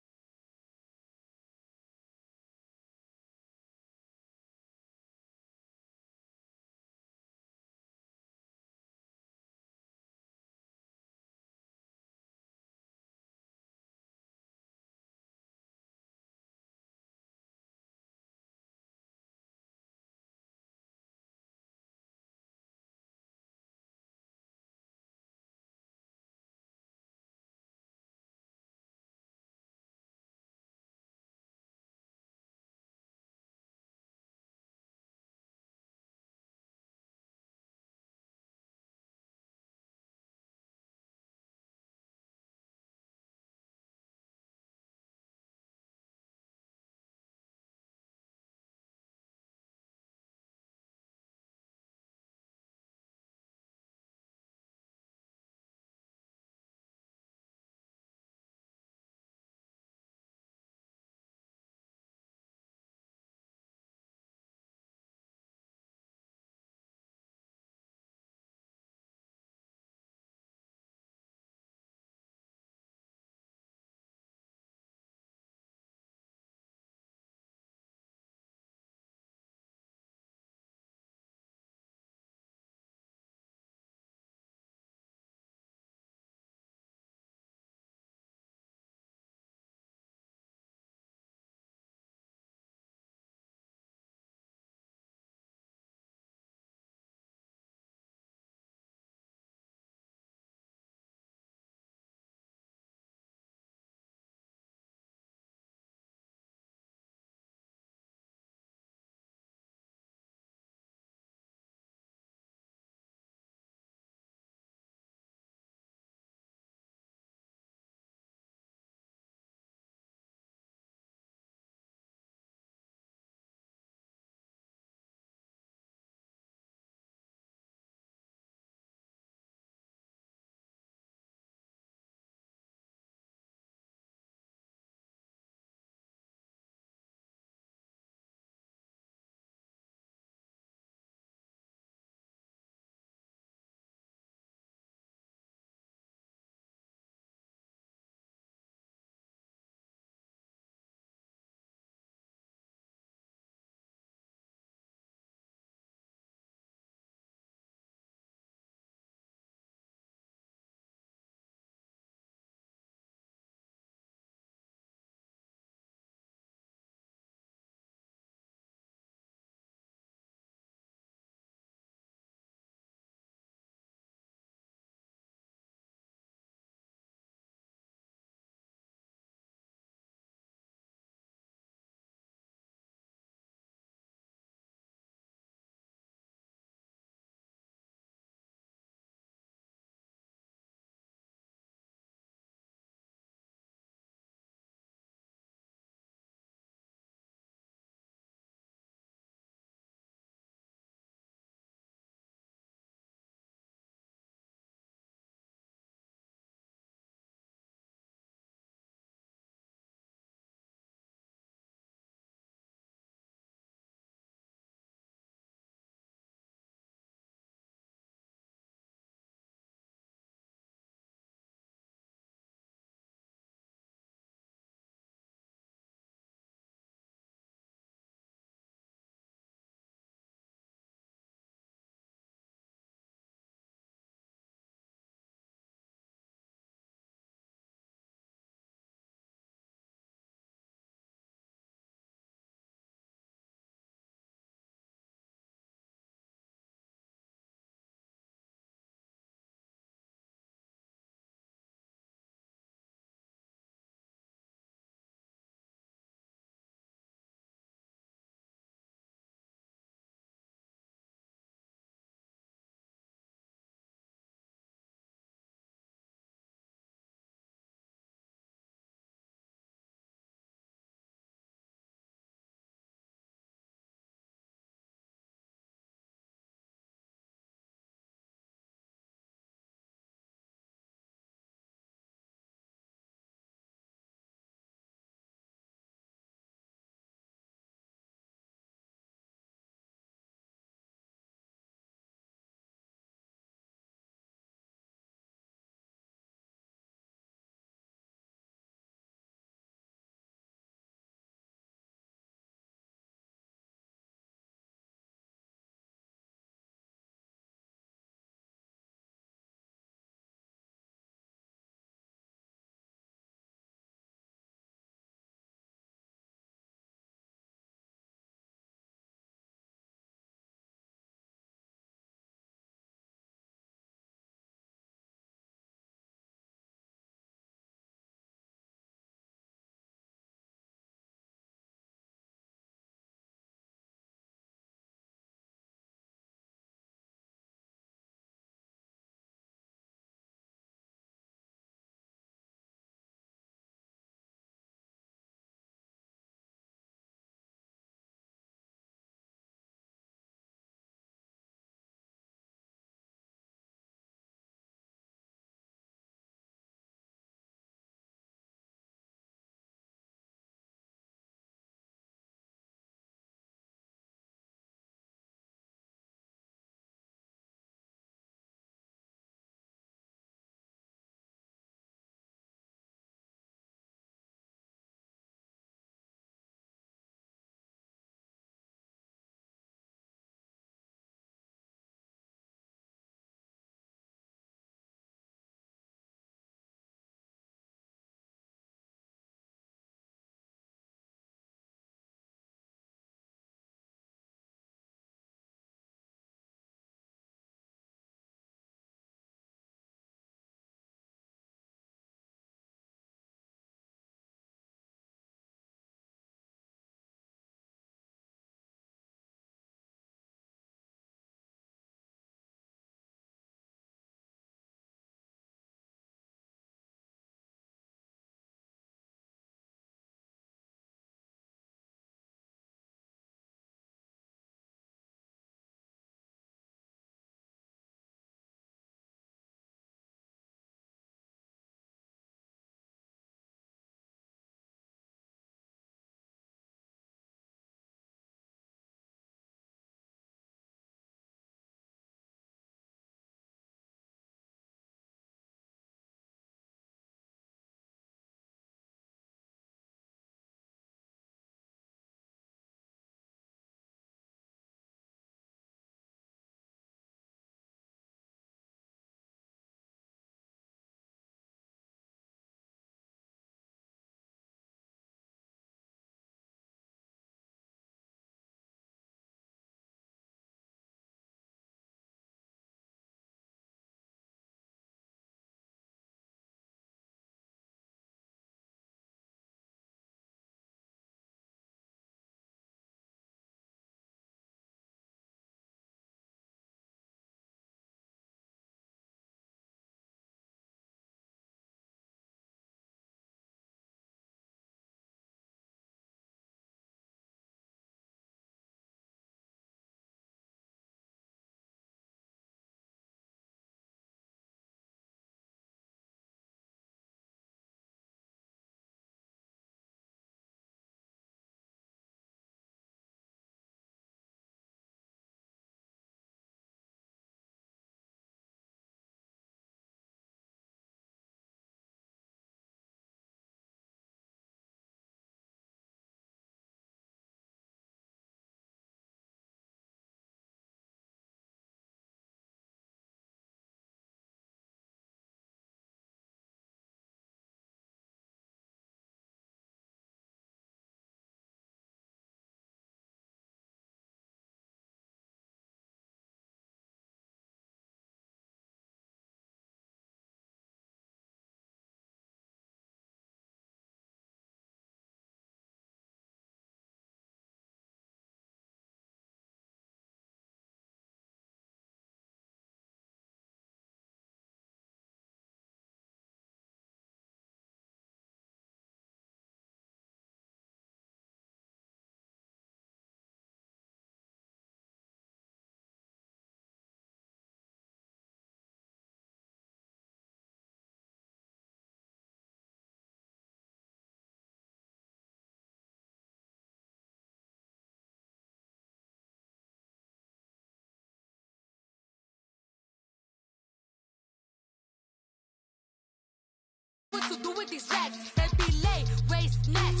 to do with these racks. Every lay, waist, snatch.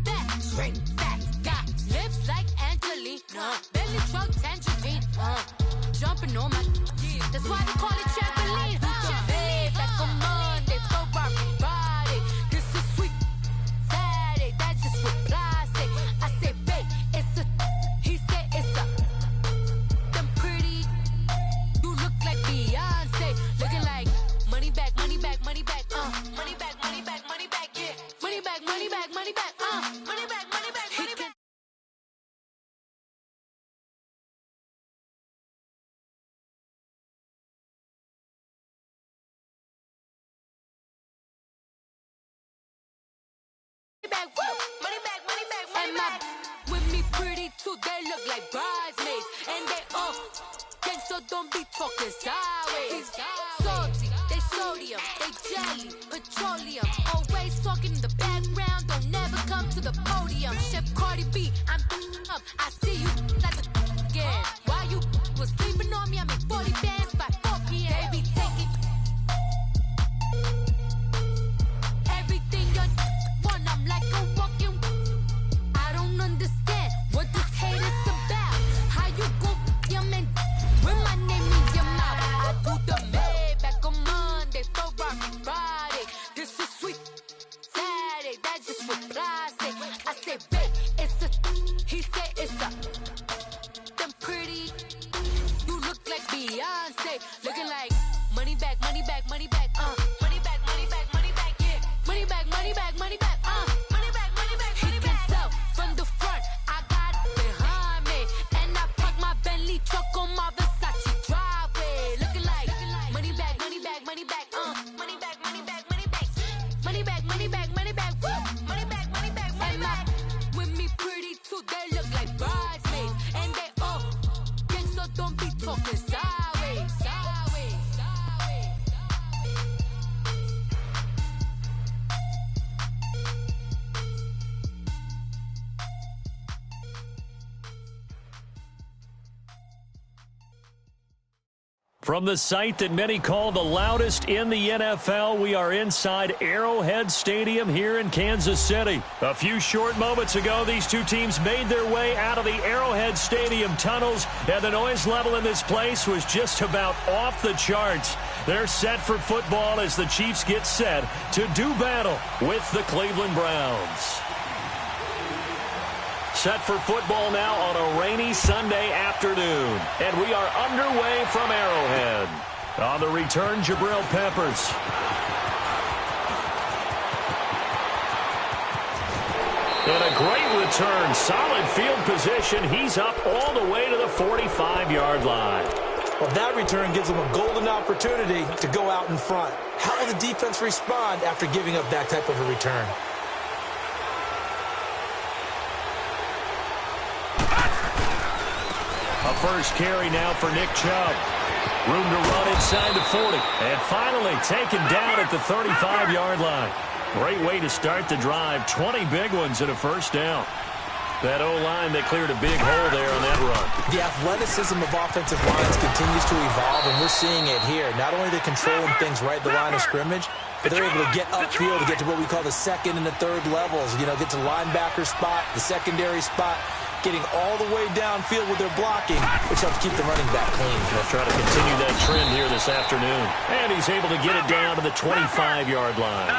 Back, straight back. Got lips like Angelina. Belly truck, tangerine. Jumping on my. That's why they call it trampoline. Babe, like a Monday, throw Barbie body. This is sweet. Saturday, that's just with plastic. I say, babe, it's a. He said it's a. Them pretty. You look like Beyonce. Looking like money back, money back, money back. Money back, money back, money back, yeah. Money back, money back, money back. Money back, money back, money back. Money back, money back, money back. With me pretty too, they look like bridesmaids. And they all gang, so don't be talking sideways. Salty, they sodium, they jelly, petroleum. Always talking in the background, don't never come to the podium. Chef Cardi B, I'm up, I see you like the again. Why you was sleeping on me, I make 40 bands by 4 p.m. They be taking everything you want, I'm like a walking. I don't understand what this hate is about. How you go your man when my name in your mouth? I do the Maybach on Monday, throw Barbie Friday. This is sweet Saturday, that's just with plastic. I say, babe, it's a. He said it's a. Them pretty. You look like Beyonce, looking like money back, money back, money back. Money back, money back, money back, yeah. Money back, money back, money back. Money back, money back, money back. He can tell from the front, I got it behind me, and I park my Bentley truck on my Versace driveway, looking like money back, money back, money back. Money back, money back, money back. Money back, money back, money back. Money back, money back, money back. With me pretty too, they look like bridesmaids, and they all gang, so don't be talking sideways. Sideways, sideways. From the site that many call the loudest in the NFL, we are inside Arrowhead Stadium here in Kansas City. A few short moments ago, these two teams made their way out of the Arrowhead Stadium tunnels, and the noise level in this place was just about off the charts. They're set for football as the Chiefs get set to do battle with the Cleveland Browns. Set for football now on a rainy Sunday afternoon. And we are underway from Arrowhead. On the return, Jabril Peppers. And a great return. Solid field position. He's up all the way to the 45-yard line. Well, that return gives them a golden opportunity to go out in front. How will the defense respond after giving up that type of a return? A first carry now for Nick Chubb. Room to run inside the 40. And finally taken down at the 35-yard line. Great way to start the drive. 20 big ones and a first down. That O-line, they cleared a big hole there on that run. The athleticism of offensive lines continues to evolve, and we're seeing it here. Not only are they controlling things right at the line of scrimmage, but they're able to get upfield to get to what we call the second and the third levels. You know, get to linebacker spot, the secondary spot, getting all the way downfield with their blocking, which helps keep the running back clean. They'll try to continue that trend here this afternoon. And he's able to get it down to the 25-yard line.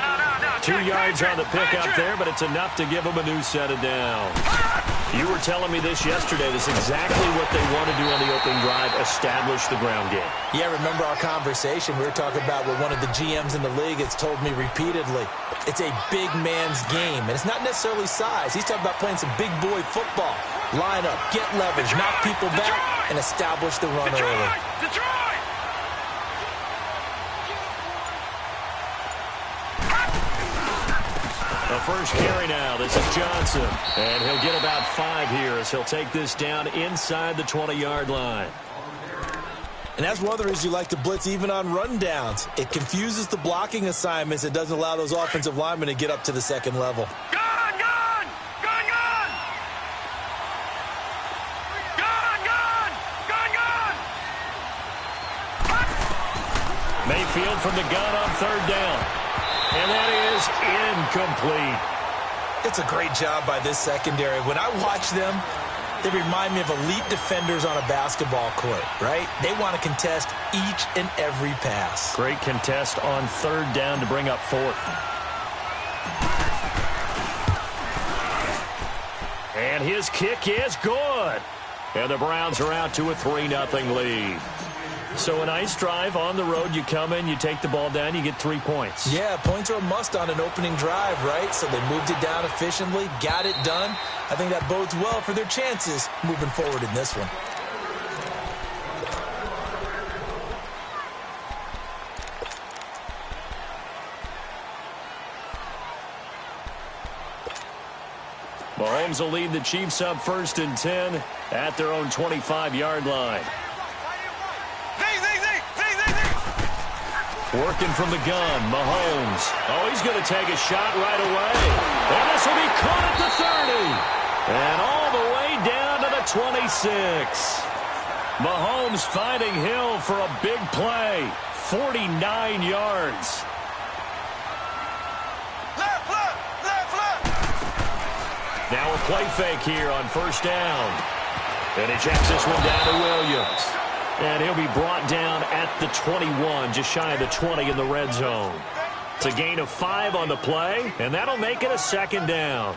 2 yards on the pickup there, but it's enough to give him a new set of downs. You were telling me this yesterday. This is exactly what they want to do on the opening drive, establish the ground game. Yeah, remember our conversation? We were talking about what one of the GMs in the league has told me repeatedly. It's a big man's game, and it's not necessarily size. He's talking about playing some big boy football. Line up, get leverage, knock people back, and establish the run early. The first carry now. This is Johnson. And he'll get about 5 here as he'll take this down inside the 20-yard line. And that's one of the reasons you like to blitz even on rundowns. It confuses the blocking assignments. It doesn't allow those offensive linemen to get up to the second level. Gone, gone! Gone, gone! Gone, gone! Gone, gone! Mayfield from the gun on third down. And that is incomplete. It's a great job by this secondary. When I watch them, they remind me of elite defenders on a basketball court, right? They want to contest each and every pass. Great contest on third down to bring up fourth. And his kick is good. And the Browns are out to a 3-0 lead. So a nice drive on the road. You come in, you take the ball down, you get 3 points. Yeah, points are a must on an opening drive, right? So they moved it down efficiently, got it done. I think that bodes well for their chances moving forward in this one. Mahomes will lead the Chiefs up 1st and 10 at their own 25-yard line. Working from the gun, Mahomes. Oh, he's going to take a shot right away. And this will be caught at the 30. And all the way down to the 26. Mahomes finding Hill for a big play. 49 yards. Now a play fake here on 1st down. And he checks this one down to Williams. And he'll be brought down at the 21, just shy of the 20 in the red zone. It's a gain of 5 on the play, and that'll make it a 2nd down.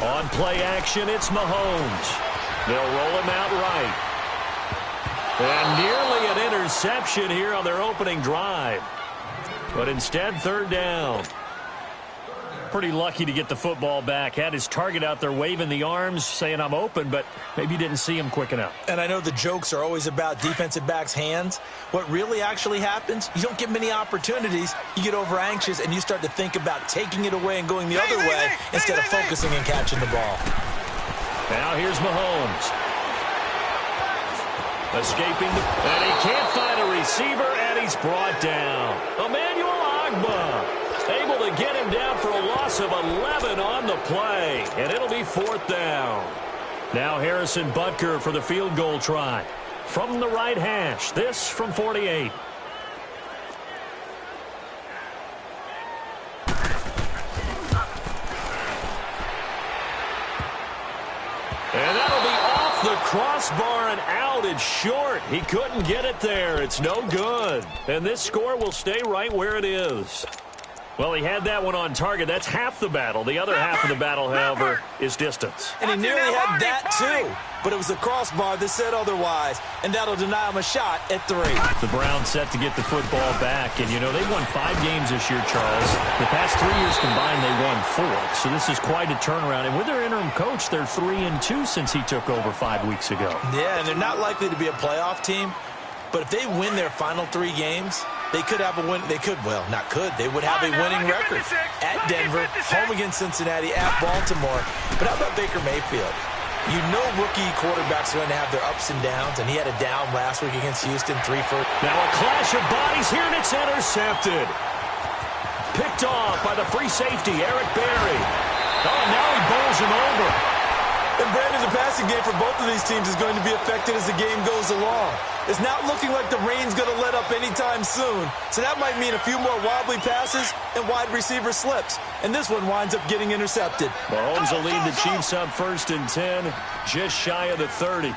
On play action, it's Mahomes. They'll roll him out right. And nearly an interception here on their opening drive. But instead, 3rd down. Pretty lucky to get the football back. Had his target out there waving the arms, saying I'm open, but maybe didn't see him quick enough. And I know the jokes are always about defensive backs' hands. What really actually happens, you don't get many opportunities. You get over anxious, and you start to think about taking it away and going the other way instead of focusing and catching the ball. Now here's Mahomes. Escaping, and he can't find a receiver, and he's brought down. Emmanuel Ogbah able to get him down for a loss of 11 on the play, and it'll be 4th down. Now Harrison Butker for the field goal try. From the right hash, this from 48. And that'll be off the crossbar and out. It's short. He couldn't get it there. It's no good. And this score will stay right where it is. Well, he had that one on target. That's half the battle. The other half of the battle, however, is distance. And he nearly had that, too. But it was the crossbar that said otherwise. And that'll deny him a shot at 3. The Browns set to get the football back. And, you know, they've won 5 games this year, Charles. The past 3 years combined, they won 4. So this is quite a turnaround. And with their interim coach, they're 3-2 since he took over 5 weeks ago. Yeah, and they're not likely to be a playoff team. But if they win their final 3 games, they could have a win. They could, well, not could. They would have a winning record at Denver, home against Cincinnati, at Baltimore. But how about Baker Mayfield? You know rookie quarterbacks are going to have their ups and downs, and he had a down last week against Houston, 3 for. Now a clash of bodies here, and it's intercepted. Picked off by the free safety, Eric Berry. Oh, now he bowls him over. And Brandon, the passing game for both of these teams is going to be affected as the game goes along. It's not looking like the rain's going to let up anytime soon. So that might mean a few more wobbly passes and wide receiver slips. And this one winds up getting intercepted. Mahomes will lead the Chiefs up 1st and 10, just shy of the 30.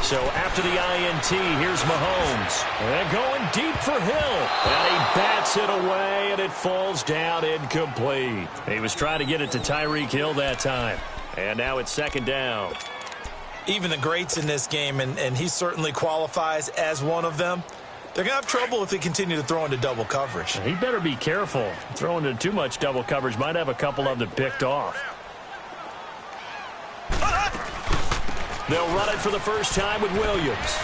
So after the INT, here's Mahomes. And going deep for Hill. And he bats it away, and it falls down incomplete. He was trying to get it to Tyreek Hill that time. And now it's 2nd down. Even the greats in this game, and he certainly qualifies as one of them, they're going to have trouble if they continue to throw into double coverage. He better be careful. Throwing into too much double coverage might have a couple of them picked off. They'll run it for the first time with Williams.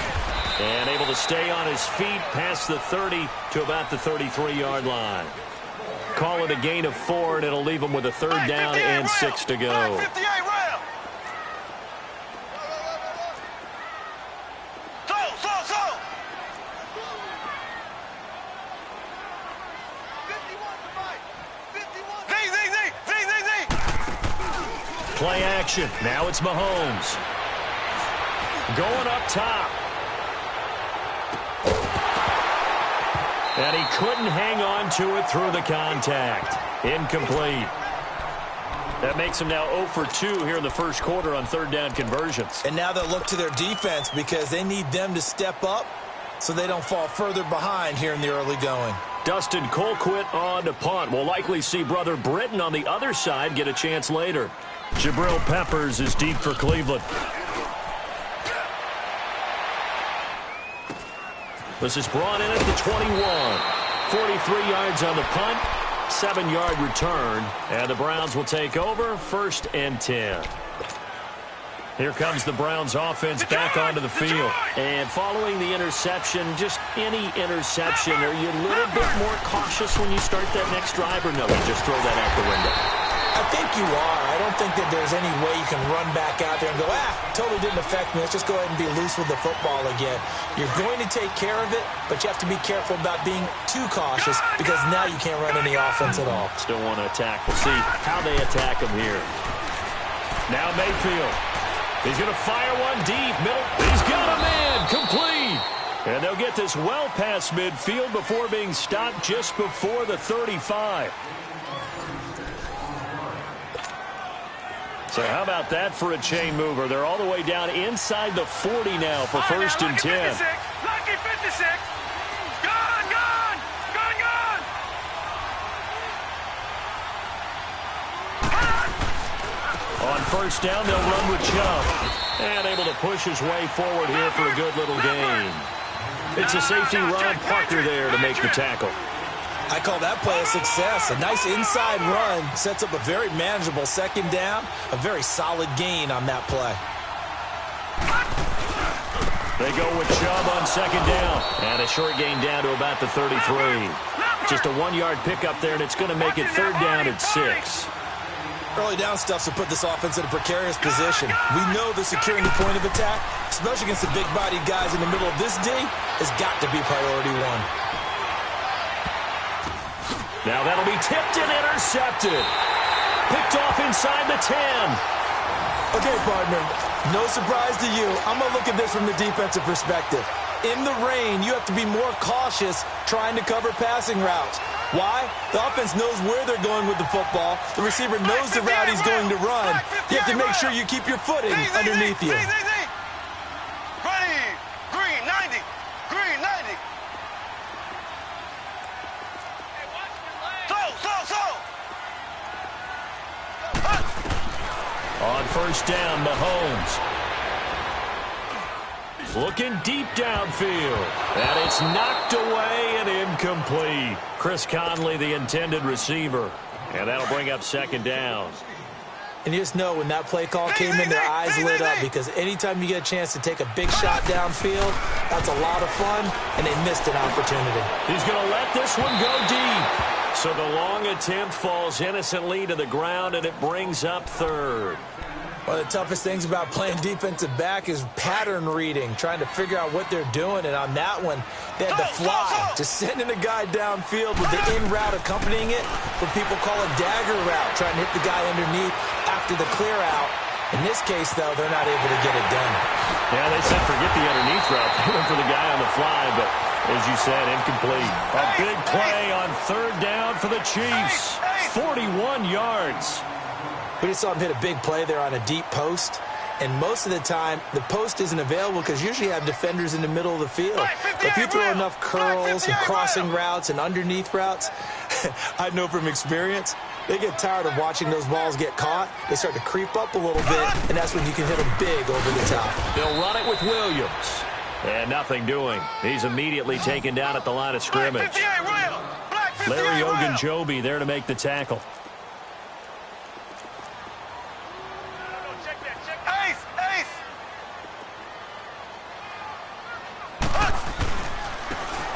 And able to stay on his feet past the 30 to about the 33-yard line. Call it a gain of 4, and it'll leave them with a 3rd down and 6 to go. Play action. Now it's Mahomes. Going up top. And he couldn't hang on to it through the contact. Incomplete. That makes him now 0 for 2 here in the first quarter on third down conversions. And now they'll look to their defense because they need them to step up so they don't fall further behind here in the early going. Dustin Colquitt on to punt. We'll likely see brother Britton on the other side get a chance later. Jabril Peppers is deep for Cleveland. This is brought in at the 21. 43 yards on the punt, 7-yard return, and the Browns will take over 1st and 10. Here comes the Browns offense back onto the field. And following the interception, just any interception, are you a little bit more cautious when you start that next drive, or no, you just throw that out the window? I think you are. I don't think that there's any way you can run back out there and go, totally didn't affect me. Let's just go ahead and be loose with the football again. You're going to take care of it, but you have to be careful about being too cautious because now you can't run any offense at all. Still want to attack. We'll see how they attack him here. Now Mayfield. He's going to fire one deep. Middle. He's got a man. Complete. And they'll get this well past midfield before being stopped just before the 35. So how about that for a chain mover? They're all the way down inside the 40 now for 1st and 10. Lucky 56. Gone, gone. Gone, gone. On 1st down, they'll run with Chubb. And able to push his way forward here for a good little gain. It's a safety, Ron Parker, there to make the tackle. I call that play a success. A nice inside run sets up a very manageable 2nd down. A very solid gain on that play. They go with Chubb on 2nd down. And a short gain down to about the 33. Just a 1-yard pickup there, and it's going to make it 3rd down at 6. Early down stuffs will put this offense in a precarious position. We know the securing the point of attack, especially against the big-bodied guys in the middle of this D, has got to be priority 1. Now that'll be tipped and intercepted. Picked off inside the 10. Okay, partner, no surprise to you. I'm going to look at this from the defensive perspective. In the rain, you have to be more cautious trying to cover passing routes. Why? The offense knows where they're going with the football. The receiver knows the route he's going to run. You have to make sure you keep your footing underneath you. Ready. Green 90. Green 90. On 1st down, Mahomes. Looking deep downfield. And it's knocked away and incomplete. Chris Conley, the intended receiver. And that'll bring up 2nd down. And you just know when that play call came in, their eyes lit up because anytime you get a chance to take a big shot downfield, that's a lot of fun, and they missed an opportunity. He's going to let this one go deep. So the long attempt falls innocently to the ground, and it brings up 3rd. One of the toughest things about playing defensive back is pattern reading, trying to figure out what they're doing. And on that one, they had to fly, just sending a guy downfield with the in route accompanying it, what people call a dagger route, trying to hit the guy underneath after the clear out. In this case, though, they're not able to get it done. Yeah, they said forget the underneath route. They went for the guy on the fly, but as you said, incomplete. A big play on 3rd down for the Chiefs. 41 yards. We just saw him hit a big play there on a deep post. And most of the time, the post isn't available because usually you have defenders in the middle of the field. But if you throw enough curls and crossing routes and underneath routes, I know from experience, they get tired of watching those balls get caught. They start to creep up a little bit, and that's when you can hit them big over the top. They'll run it with Williams. And nothing doing. He's immediately taken down at the line of scrimmage. Larry Ogunjobi there to make the tackle.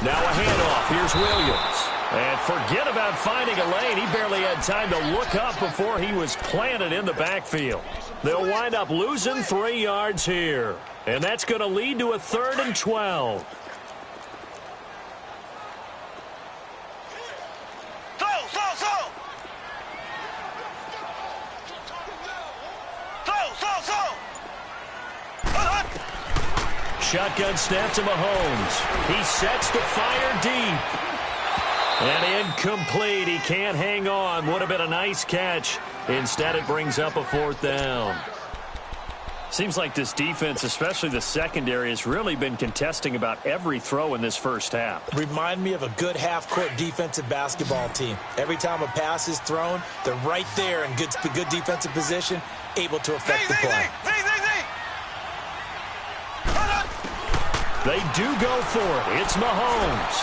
Now a handoff. Here's Williams. And forget about finding a lane. He barely had time to look up before he was planted in the backfield. They'll wind up losing 3 yards here. And that's going to lead to a 3rd and 12. shotgun snap to Mahomes. He sets to fire deep. And incomplete. He can't hang on. Would have been a nice catch. Instead, it brings up a 4th down. Seems like this defense, especially the secondary, has really been contesting about every throw in this first half. Remind me of a good half-court defensive basketball team. Every time a pass is thrown, they're right there in good defensive position, able to affect the play. They do go for it. It's Mahomes.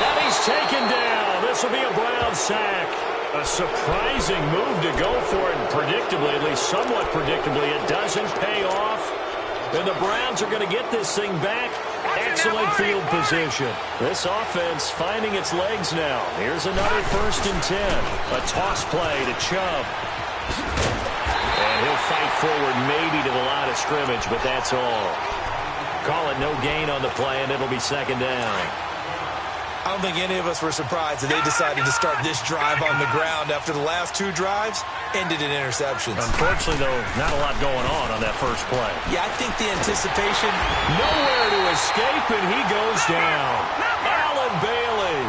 And he's taken down. This will be a Brown sack. A surprising move to go for it, and predictably, at least somewhat predictably, it doesn't pay off. And the Browns are going to get this thing back. Excellent field position. This offense finding its legs now. Here's another 1st and 10. A toss play to Chubb. And he'll fight forward maybe to the line of scrimmage, but that's all. Call it no gain on the play, and it'll be 2nd down. I don't think any of us were surprised that they decided to start this drive on the ground after the last 2 drives ended in interceptions. Unfortunately, though, not a lot going on that first play. Yeah, I think the anticipation. Nowhere to escape, and he goes down. Allen Bailey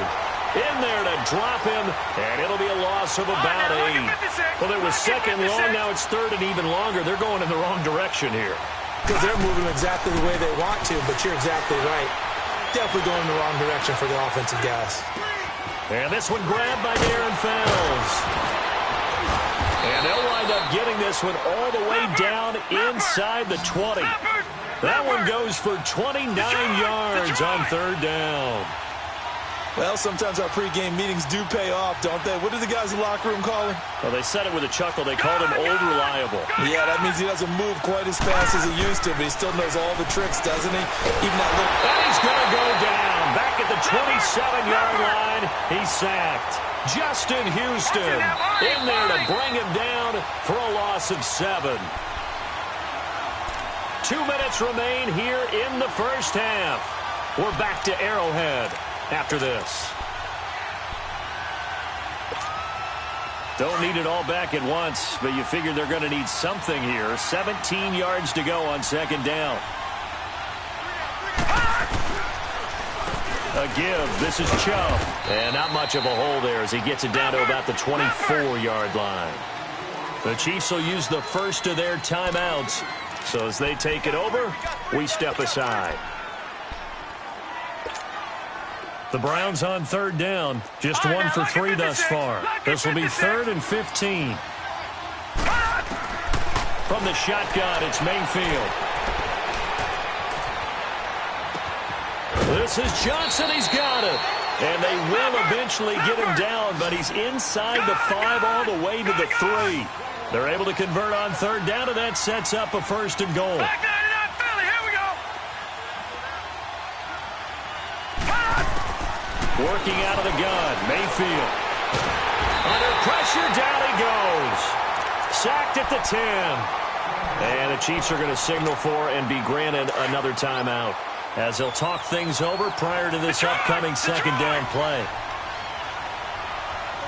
in there to drop him, and it'll be a loss of about 8. Well, it was 2nd long, now it's 3rd and even longer. They're going in the wrong direction here. Because they're moving exactly the way they want to, but you're exactly right. Definitely going in the wrong direction for the offensive guys. And this one grabbed by Darren Fells. And they'll wind up getting this one all the way down inside the 20. That one goes for 29 yards on 3rd down. Well, sometimes our pregame meetings do pay off, don't they? What do the guys in the locker room call him? Well, they said it with a chuckle. They called him Old Reliable. Yeah, that means he doesn't move quite as fast as he used to, but he still knows all the tricks, doesn't he? Even that little... And he's going to go down. Back at the 27-yard line, he's sacked. Justin Houston in there to bring him down for a loss of 7. 2 minutes remain here in the first half. We're back to Arrowhead after this. Don't need it all back at once, but you figure they're going to need something here. 17 yards to go on 2nd down. A give. This is Chubb. And not much of a hole there as he gets it down to about the 24-yard line. The Chiefs will use the first of their timeouts. So as they take it over, we step aside. The Browns on 3rd down. Just 1 for 3 thus far. This will be 3rd and 15. From the shotgun, it's Mayfield. This is Johnson. He's got it. And they will eventually get him down, but he's inside the 5 all the way to the 3. They're able to convert on 3rd down, and that sets up a 1st and goal. Working out of the gun, Mayfield. Under pressure, down he goes. Sacked at the 10. And the Chiefs are going to signal for and be granted another timeout as they'll talk things over prior to this upcoming 2nd down play.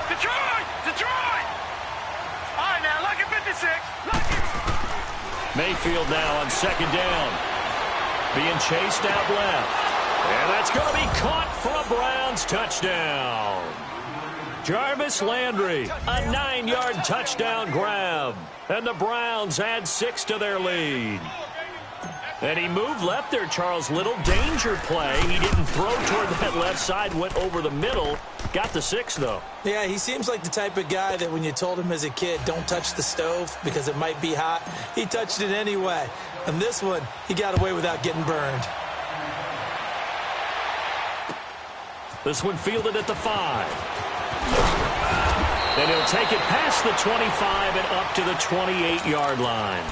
Detroit! All right, now, lucky 56. Mayfield now on 2nd down. Being chased out left. And that's going to be caught for a Browns touchdown. Jarvis Landry, a 9-yard touchdown grab. And the Browns add 6 to their lead. And he moved left there, Charles. Little danger play. He didn't throw toward that left side, went over the middle. Got the 6, though. Yeah, he seems like the type of guy that when you told him as a kid, don't touch the stove because it might be hot, he touched it anyway. And this one, he got away without getting burned. This one fielded at the 5. And he'll take it past the 25 and up to the 28-yard line.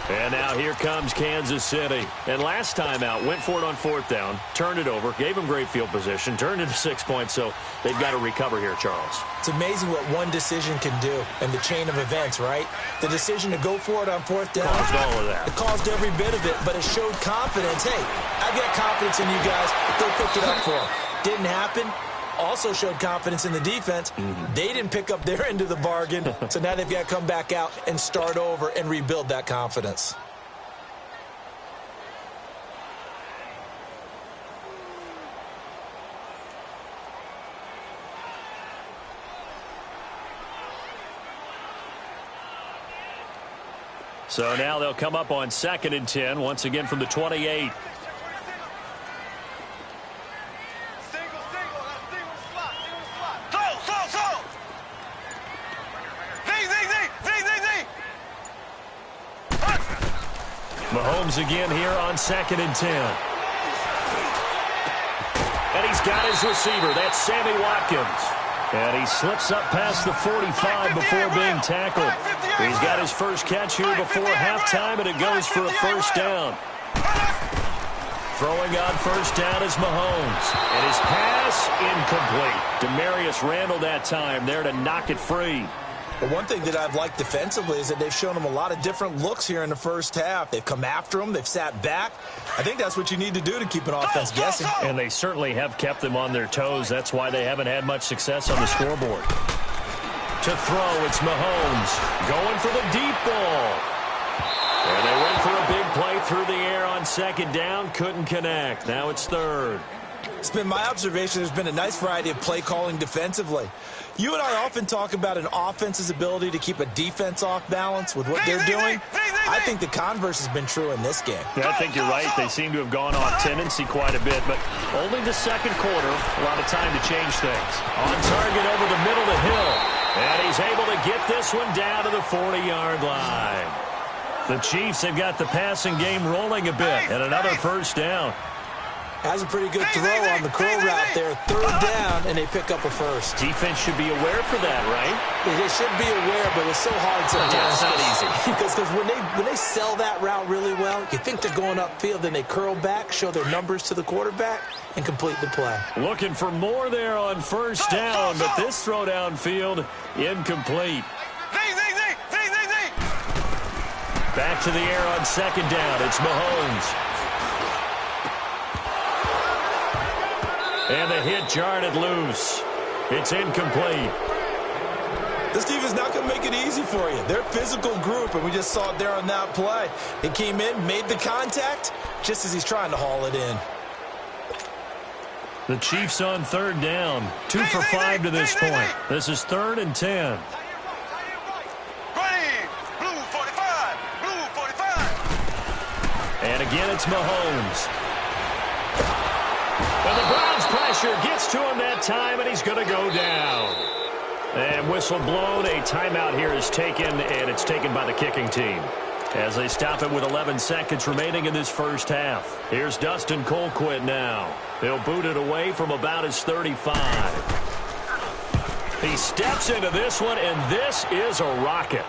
And now here comes Kansas City. And last time out, went for it on 4th down, turned it over, gave him great field position, turned it to 6 points, so they've got to recover here, Charles. It's amazing what one decision can do in the chain of events, right? The decision to go for it on 4th down. Caused all of that. It caused every bit of it, but it showed confidence. Hey, I've got confidence in you guys. Go pick it up for them. Didn't happen. Also showed confidence in the defense. They didn't pick up their end of the bargain, so now they've got to come back out and start over and rebuild that confidence. So now they'll come up on 2nd and 10, once again from the 28. Mahomes again here on 2nd and 10. And he's got his receiver. That's Sammy Watkins. And he slips up past the 45 before being tackled. He's got his first catch here before halftime, and it goes for a first down. Throwing on first down is Mahomes. And his pass incomplete. Demarius Randall that time there to knock it free. But one thing that I've liked defensively is that they've shown him a lot of different looks here in the first half. They've come after him. They've sat back. I think that's what you need to do to keep an offense guessing. And they certainly have kept them on their toes. That's why they haven't had much success on the scoreboard. To throw, it's Mahomes going for the deep ball. And they went for a big play through the air on 2nd down. Couldn't connect. Now it's 3rd. It's been my observation there's been a nice variety of play calling defensively. You and I often talk about an offense's ability to keep a defense off balance with what they're doing. I think the converse has been true in this game. Yeah, I think you're right. They seem to have gone off tendency quite a bit, but only the 2nd quarter, a lot of time to change things. On target over the middle to Hill, and he's able to get this one down to the 40-yard line. The Chiefs have got the passing game rolling a bit, and another first down. Has a pretty good throw on the curl route there. 3rd down, and they pick up a first. Defense should be aware for that, right? They should be aware, but it's so hard sometimes. Yeah, it's not easy. Because when they sell that route really well, you think they're going upfield, then they curl back, show their numbers to the quarterback, and complete the play. Looking for more there on first down, but this throw downfield incomplete. Back to the air on 2nd down. It's Mahomes. And the hit jarred it loose. It's incomplete. This team is not going to make it easy for you. They're a physical group, and we just saw it there on that play. He came in, made the contact, just as he's trying to haul it in. The Chiefs on 3rd down. 2 for 5 to this point. This is 3rd and 10. And again, it's Mahomes. And the Browns' pressure gets to him that time, and he's going to go down. And whistle blown. A timeout here is taken, and it's taken by the kicking team as they stop it with 11 seconds remaining in this first half. Here's Dustin Colquitt now. He'll boot it away from about his 35. He steps into this one, and this is a rocket.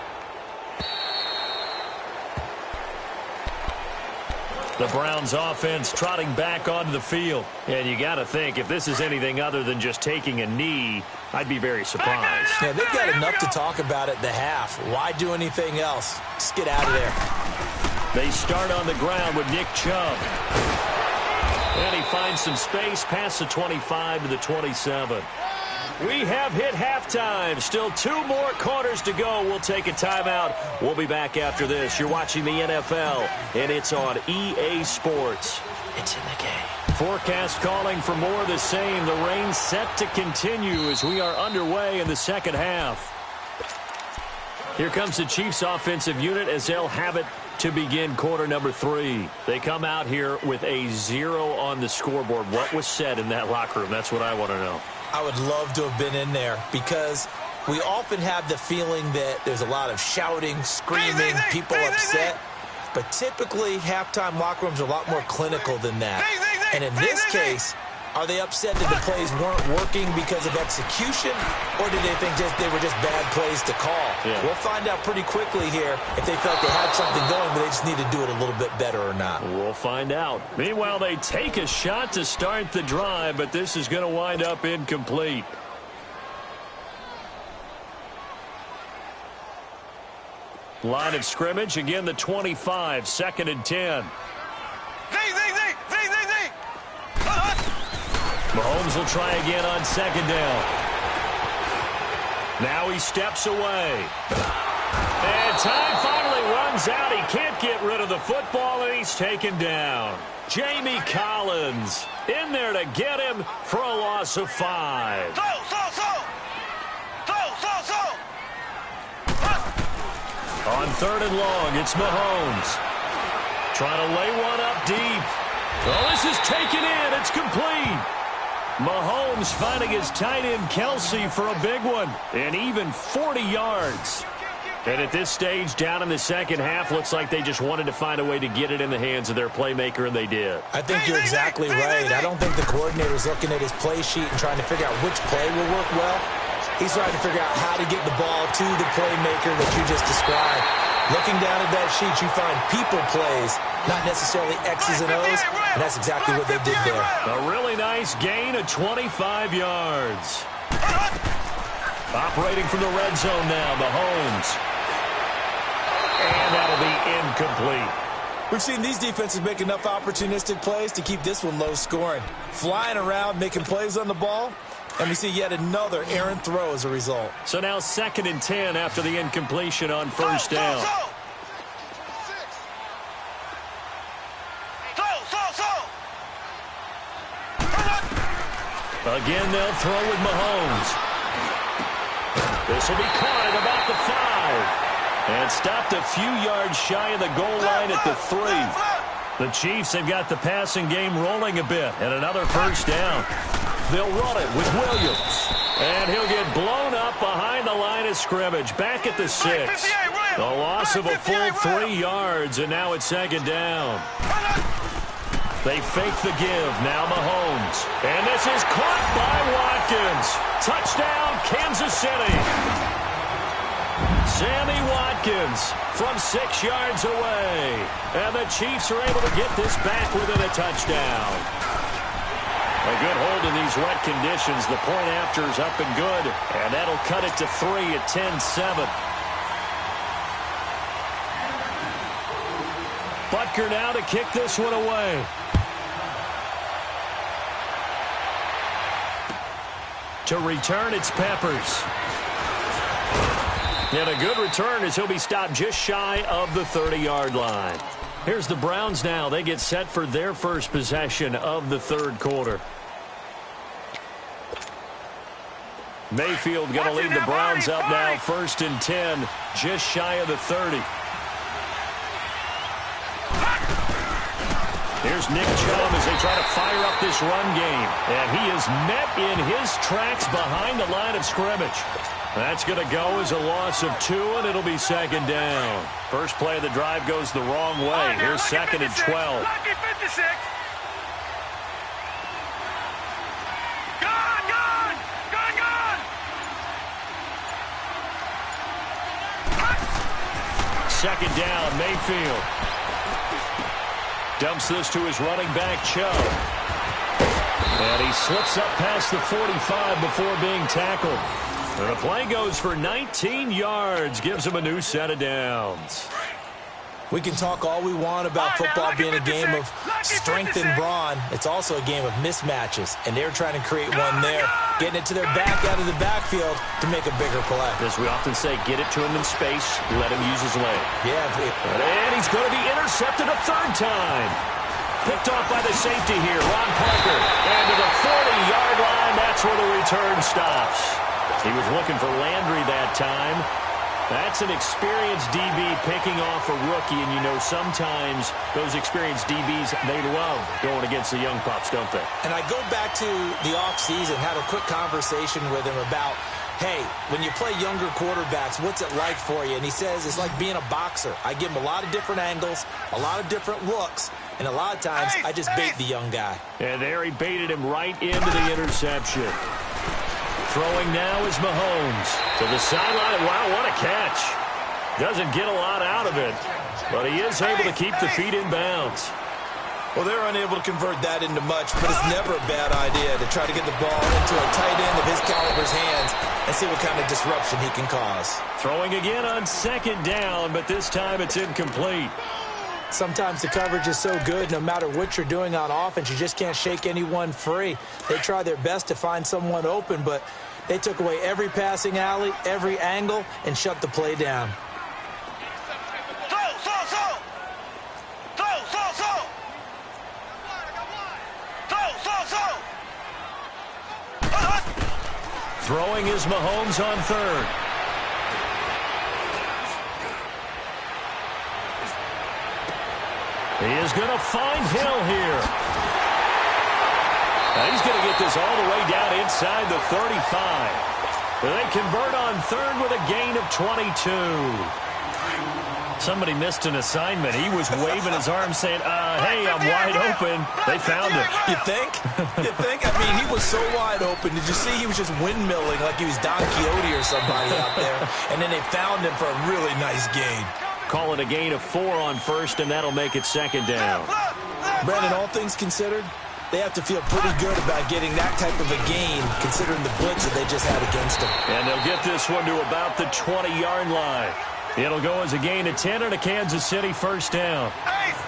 The Browns offense trotting back onto the field. And you got to think, if this is anything other than just taking a knee, I'd be very surprised. Yeah, they've got enough to talk about at the half. Why do anything else? Just get out of there. They start on the ground with Nick Chubb. And he finds some space past the 25 to the 27. We have hit halftime. Still 2 more quarters to go. We'll take a timeout. We'll be back after this. You're watching the NFL, and it's on EA Sports. It's in the game. Forecast calling for more of the same. The rain set to continue as we are underway in the 2nd half. Here comes the Chiefs offensive unit as they'll have it to begin quarter number 3. They come out here with a 0 on the scoreboard. What was said in that locker room? That's what I want to know. I would love to have been in there because we often have the feeling that there's a lot of shouting, screaming, people upset. But typically, halftime locker rooms are a lot more clinical than that. And in this case, are they upset that the plays weren't working because of execution, or did they think they were just bad plays to call? Yeah. We'll find out pretty quickly here if they felt they had something going, but they just need to do it a little bit better or not. We'll find out. Meanwhile, they take a shot to start the drive, but this is going to wind up incomplete. Line of scrimmage, again the 25, 2nd and 10. Mahomes will try again on 2nd down. Now he steps away. And time finally runs out. He can't get rid of the football, and he's taken down. Jamie Collins in there to get him for a loss of 5. On 3rd and long, it's Mahomes. Trying to lay one up deep. Oh, this is taken in. It's complete. Mahomes finding his tight end Kelsey for a big one. And even 40 yards. And at this stage, down in the second half, looks like they just wanted to find a way to get it in the hands of their playmaker, and they did. I think you're exactly right. I don't think the coordinator's looking at his play sheet and trying to figure out which play will work well. He's trying to figure out how to get the ball to the playmaker that you just described. Looking down at that sheet, you find people plays, not necessarily X's and O's, and that's exactly what they did there. A really nice gain of 25 yards. Operating from the red zone now, Mahomes. And that'll be incomplete. We've seen these defenses make enough opportunistic plays to keep this one low scoring. Flying around, making plays on the ball, and we see yet another errant throw as a result. So now 2nd and 10 after the incompletion on first down. Again, they'll throw with Mahomes. This will be caught at about the 5. And stopped a few yards shy of the goal line at the 3. The Chiefs have got the passing game rolling a bit. And another first down. They'll run it with Williams. And he'll get blown up behind the line of scrimmage. Back at the 6. The loss of a full 3 yards. And now it's 2nd down. They fake the give. Now Mahomes. And this is caught by Watkins. Touchdown, Kansas City. Sammy Watkins from 6 yards away. And the Chiefs are able to get this back within a touchdown. A good hold in these wet conditions. The point after is up and good. And that'll cut it to 3 at 10-7. Butker now to kick this one away. To return, it's Peppers. And a good return as he'll be stopped just shy of the 30-yard line. Here's the Browns now. They get set for their first possession of the 3rd quarter. Mayfield going to lead the Browns up now, 1st and 10, just shy of the 30. Here's Nick Chubb as they try to fire up this run game. And he is met in his tracks behind the line of scrimmage. That's going to go as a loss of 2, and it'll be 2nd down. First play of the drive goes the wrong way. Here's 2nd and 12. Lucky 56. Gone! 2nd down, Mayfield. Dumps this to his running back, Chubb. And he slips up past the 45 before being tackled. And the play goes for 19 yards, gives him a new set of downs. We can talk all we want about football being a game of strength and brawn. It's also a game of mismatches, and they're trying to create one there, getting it to their back out of the backfield to make a bigger play. As we often say, get it to him in space, let him use his leg. Yeah. And he's going to be intercepted a 3rd time. Picked off by the safety here, Ron Parker. And to the 40-yard line, that's where the return stops. He was looking for Landry that time. That's an experienced DB picking off a rookie, and you know sometimes those experienced DBs, they love going against the young pups, don't they? And I go back to the offseason, had a quick conversation with him about, hey, when you play younger quarterbacks, what's it like for you? And he says it's like being a boxer. I give him a lot of different angles, a lot of different looks, and a lot of times I just bait the young guy. And there he baited him right into the interception. Throwing now is Mahomes. To the sideline. Wow, what a catch. Doesn't get a lot out of it, but he is able to keep the feet in bounds. Well, they're unable to convert that into much, but it's never a bad idea to try to get the ball into a tight end of his caliber's hands and see what kind of disruption he can cause. Throwing again on 2nd down, but this time it's incomplete. Sometimes the coverage is so good, no matter what you're doing on offense, you just can't shake anyone free. They try their best to find someone open, but they took away every passing alley, every angle, and shut the play down. Throwing is Mahomes on 3rd. He is going to find Hill here. Now he's going to get this all the way down inside the 35. They convert on third with a gain of 22. Somebody missed an assignment. He was waving his arms saying, hey, I'm wide open. They found him. You think? You think? I mean, he was so wide open. Did you see he was just windmilling like he was Don Quixote or somebody out there? And then they found him for a really nice gain. Call it a gain of 4 on first, and that'll make it second down. Brandon, all things considered, they have to feel pretty good about getting that type of a gain, considering the blitz that they just had against them. And they'll get this one to about the 20-yard line. It'll go as a gain of 10 and a Kansas City first down.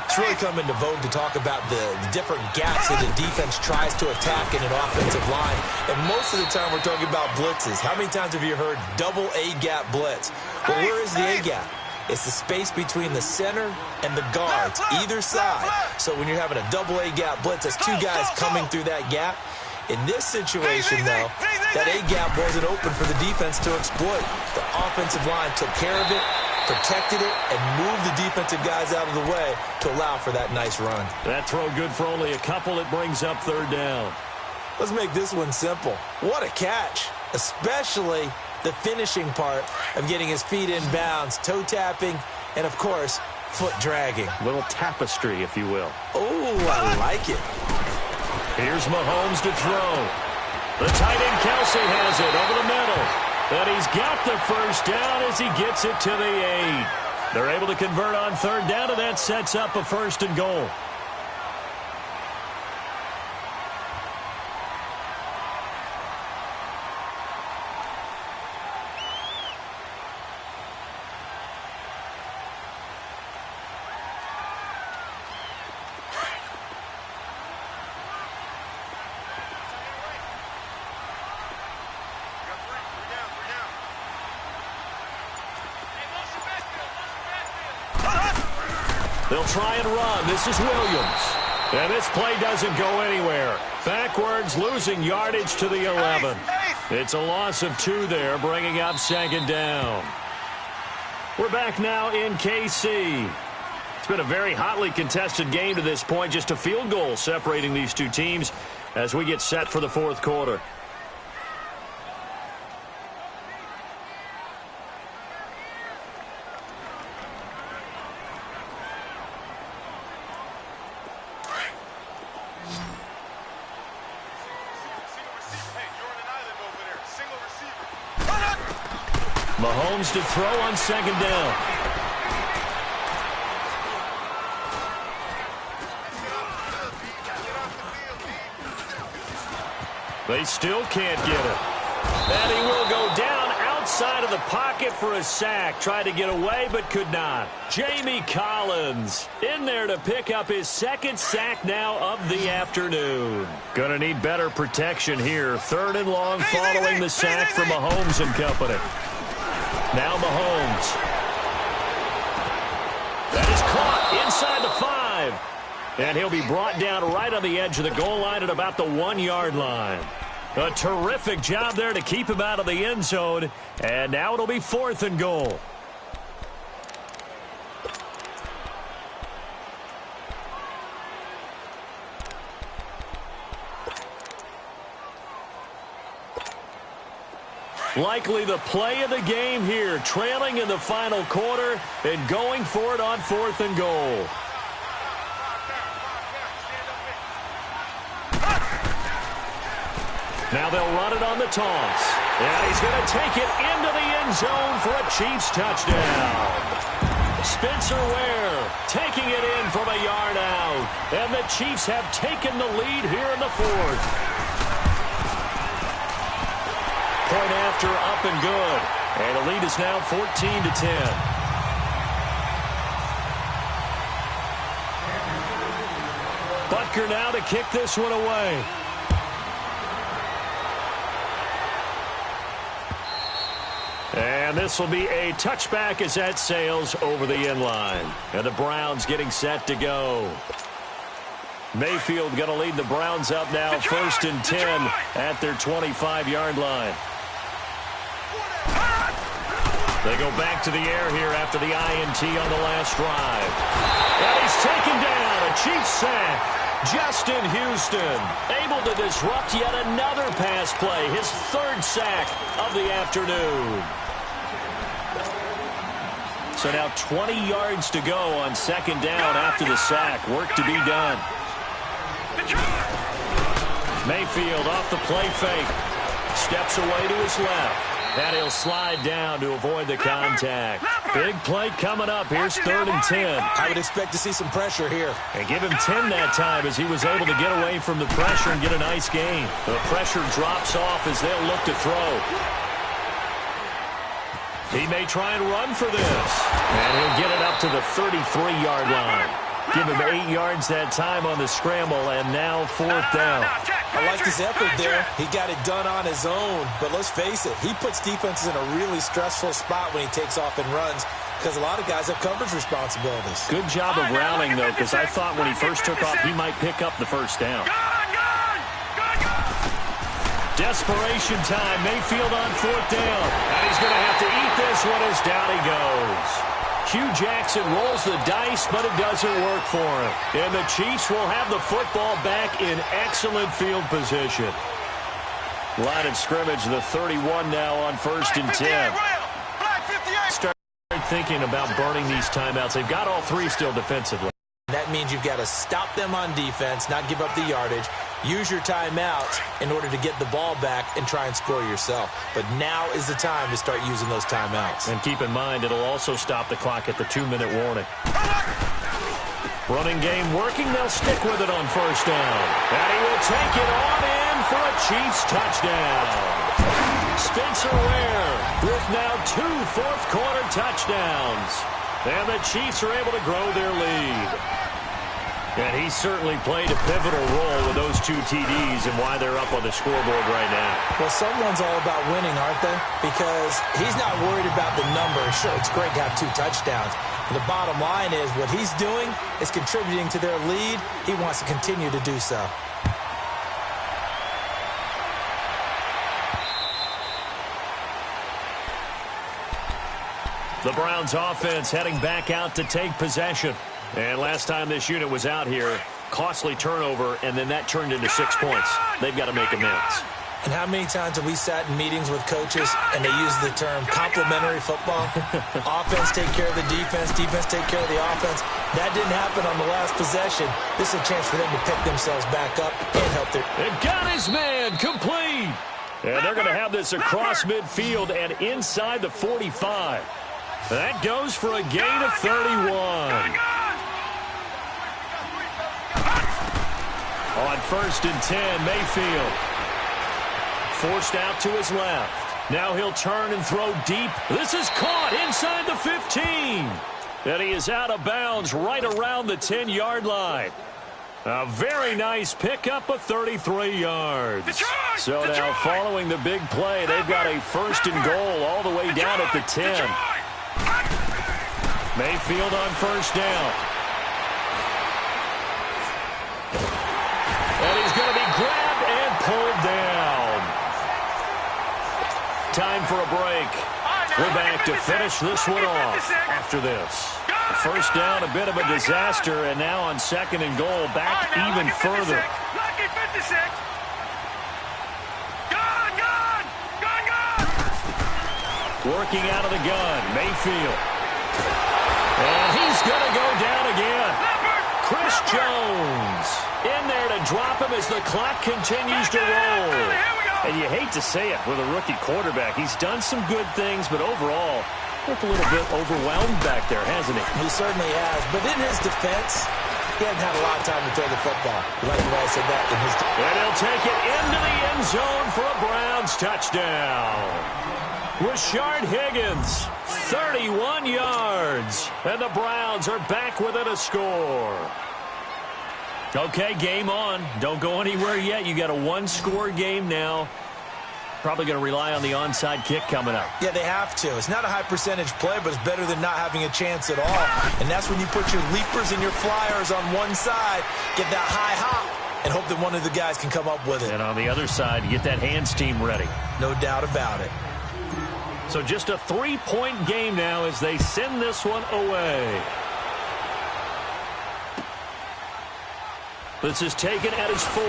It's really come into vogue to talk about the different gaps that the defense tries to attack in an offensive line. And most of the time we're talking about blitzes. How many times have you heard double A-gap blitz? Well, where is the A-gap? It's the space between the center and the guards, either side. So when you're having a double A-gap blitz, that's two guys coming through that gap. In this situation, though, that A-gap wasn't open for the defense to exploit. The offensive line took care of it, protected it, and moved the defensive guys out of the way to allow for that nice run. That throw good for only a couple. It brings up third down. Let's make this one simple. What a catch, especially the finishing part of getting his feet in bounds, toe tapping, and, of course, foot dragging. Little tapestry, if you will. Oh, I like it. Here's Mahomes to throw. The tight end Kelsey has it over the middle. And he's got the first down as he gets it to the 8. They're able to convert on third down, and that sets up a first and goal. They'll try and run. This is Williams. And this play doesn't go anywhere. Backwards, losing yardage to the 11. It's a loss of 2 there, bringing up second down. We're back now in KC. It's been a very hotly contested game to this point. Just a field goal separating these two teams as we get set for the fourth quarter. Mahomes to throw on second down. They still can't get it. And he will go down outside of the pocket for a sack. Tried to get away but could not. Jamie Collins in there to pick up his second sack now of the afternoon. Gonna need better protection here. Third and long following the sack from Mahomes and company. Now Mahomes. That is caught inside the 5. And he'll be brought down right on the edge of the goal line at about the 1-yard line. A terrific job there to keep him out of the end zone. And now it'll be 4th and goal. Likely the play of the game here, trailing in the final quarter and going for it on 4th and goal. Now they'll run it on the toss. And he's going to take it into the end zone for a Chiefs touchdown. Spencer Ware taking it in from a yard out. And the Chiefs have taken the lead here in the 4th. Point after, up and good. And the lead is now 14-10. Butker now to kick this one away. And this will be a touchback as that sails over the end line. And the Browns getting set to go. Mayfield going to lead the Browns up now, 1st and 10 at their 25-yard line. They go back to the air here after the INT on the last drive. And he's taken down. A Chiefs sack. Justin Houston able to disrupt yet another pass play. His third sack of the afternoon. So now 20 yards to go on second down after the sack. Work to be done. Mayfield off the play fake. Steps away to his left. And he'll slide down to avoid the contact. Big play coming up. Here's 3rd and 10. I would expect to see some pressure here. And give him 10 that time as he was able to get away from the pressure and get a nice gain. The pressure drops off as they'll look to throw. He may try and run for this. And he'll get it up to the 33-yard line. Give him 8 yards that time on the scramble, and now 4th down. I like his effort there. He got it done on his own. But let's face it, he puts defenses in a really stressful spot when he takes off and runs because a lot of guys have coverage responsibilities. Good job of rallying, though, because I thought when he first took off, he might pick up the first down. Desperation time. Mayfield on 4th down. And he's going to have to eat this one as down he goes. Hugh Jackson rolls the dice, but it doesn't work for him. And the Chiefs will have the football back in excellent field position. Line of scrimmage, the 31 now on 1st and 10. Start thinking about burning these timeouts. They've got all 3 still defensively. That means you've got to stop them on defense, not give up the yardage, use your timeouts in order to get the ball back and try and score yourself. But now is the time to start using those timeouts. And keep in mind, it'll also stop the clock at the 2-minute warning. Running game working. They'll stick with it on 1st down. And he will take it on in for a Chiefs touchdown. Spencer Ware with now 2 fourth-quarter touchdowns. And the Chiefs are able to grow their lead. And he certainly played a pivotal role with those 2 TDs and why they're up on the scoreboard right now. Well, someone's all about winning, aren't they? Because he's not worried about the numbers. Sure, it's great to have 2 touchdowns. But the bottom line is what he's doing is contributing to their lead. He wants to continue to do so. The Browns offense heading back out to take possession. And last time this unit was out here, costly turnover, and then that turned into 6 points. They've got to make amends. And how many times have we sat in meetings with coaches and they use the term complementary football? Offense take care of the defense, defense take care of the offense. That didn't happen on the last possession. This is a chance for them to pick themselves back up and help their... And got his man complete. And they're going to have this across midfield and inside the 45. That goes for a gain of 31. On 1st and 10, Mayfield forced out to his left. Now he'll turn and throw deep. This is caught inside the 15. And he is out of bounds right around the 10-yard line. A very nice pickup of 33 yards. So now following the big play, they've got a 1st and goal all the way down at the 10. Mayfield on 1st down. And he's going to be grabbed and pulled down. Time for a break. We're back to finish this one off after this. 1st down, a bit of a disaster, and now on 2nd and goal, back even further. Working out of the gun, Mayfield. And he's going to go down again. Chris Jones in there to drop him as the clock continues to roll. And you hate to say it with a rookie quarterback. He's done some good things, but overall, looked a little bit overwhelmed back there, hasn't he? He certainly has. But in his defense, he hasn't had a lot of time to throw the football. Like the way I said that in his defense. And he'll take it into the end zone for a Browns touchdown. Rashard Higgins, 31 yards. And the Browns are back within a score. Okay, game on. Don't go anywhere yet. You got a 1-score game now. Probably going to rely on the onside kick coming up. Yeah, they have to. It's not a high-percentage play, but it's better than not having a chance at all. And that's when you put your leapers and your flyers on one side, get that high hop, and hope that one of the guys can come up with it. And on the other side, you get that hands team ready. No doubt about it. So just a 3-point game now as they send this one away. This is taken at his 4.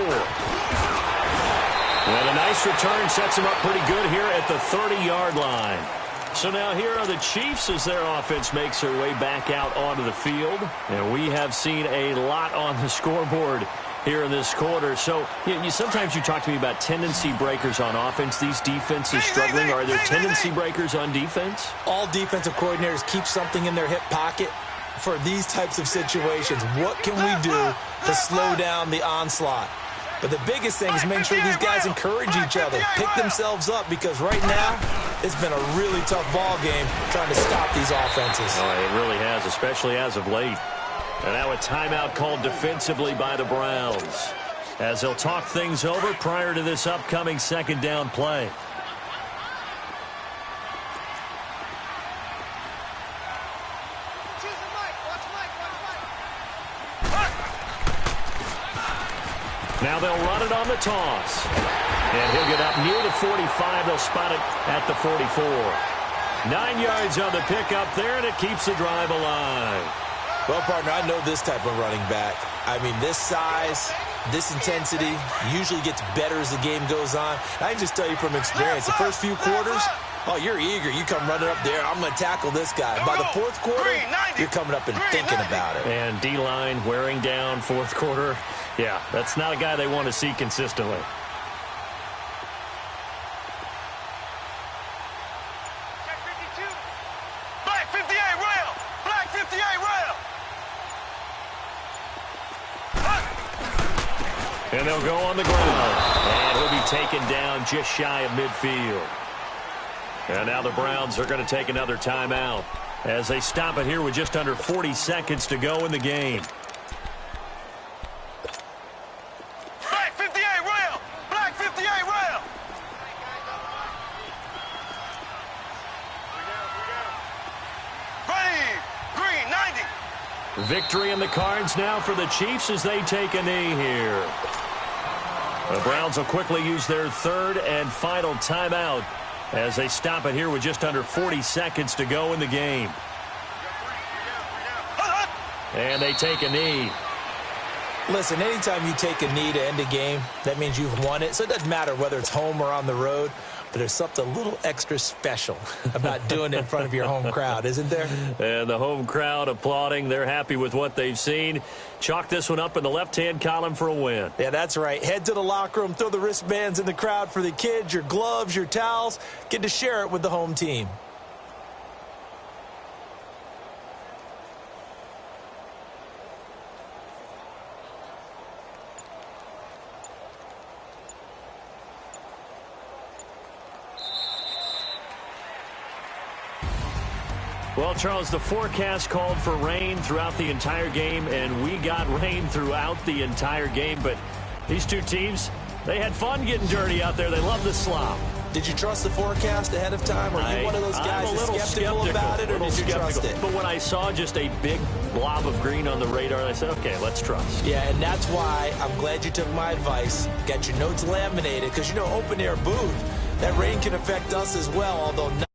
And a nice return sets him up pretty good here at the 30-yard line. So now here are the Chiefs as their offense makes their way back out onto the field. And we have seen a lot on the scoreboard here in this quarter. So sometimes you talk to me about tendency breakers on offense. These defenses struggling. Are there tendency breakers on defense? All defensive coordinators keep something in their hip pocket for these types of situations. What can we do to slow down the onslaught? But the biggest thing is make sure these guys encourage each other, pick themselves up, because right now it's been a really tough ball game trying to stop these offenses. Oh, it really has, especially as of late. And now a timeout called defensively by the Browns as they'll talk things over prior to this upcoming second down play. Now they'll run it on the toss. And he'll get up near the 45. They'll spot it at the 44. 9 yards on the pickup there, and it keeps the drive alive. Well, partner, I know this type of running back. I mean, this size, this intensity usually gets better as the game goes on. I can just tell you from experience, the first few quarters, oh, you're eager. You come running up there. I'm going to tackle this guy. By the fourth quarter, you're coming up and thinking about it. And D-line wearing down fourth quarter. Yeah, that's not a guy they want to see consistently. Black 58 rail! Black 58 rail! And they'll go on the ground. And he'll be taken down just shy of midfield. And now the Browns are going to take another timeout as they stop it here with just under 40 seconds to go in the game. Black 58 rail! Black 58 rail! Ready! Green 90! Victory in the cards now for the Chiefs as they take a knee here. The Browns will quickly use their third and final timeout as they stop it here with just under 40 seconds to go in the game. And they take a knee. Listen, anytime you take a knee to end a game, that means you've won it. So it doesn't matter whether it's home or on the road, but there's something a little extra special about doing it in front of your home crowd, isn't there? And the home crowd applauding. They're happy with what they've seen. Chalk this one up in the left-hand column for a win. Yeah, that's right. Head to the locker room, throw the wristbands in the crowd for the kids, your gloves, your towels. Get to share it with the home team. Well, Charles, the forecast called for rain throughout the entire game, and we got rain throughout the entire game. But these two teams, they had fun getting dirty out there. They love the slop. Did you trust the forecast ahead of time? Or are you one of those guys that's skeptical about it, or did you trust it? But when I saw just a big blob of green on the radar, I said, okay, let's trust. Yeah, and that's why I'm glad you took my advice. Got your notes laminated, because, open-air booth, that rain can affect us as well, although not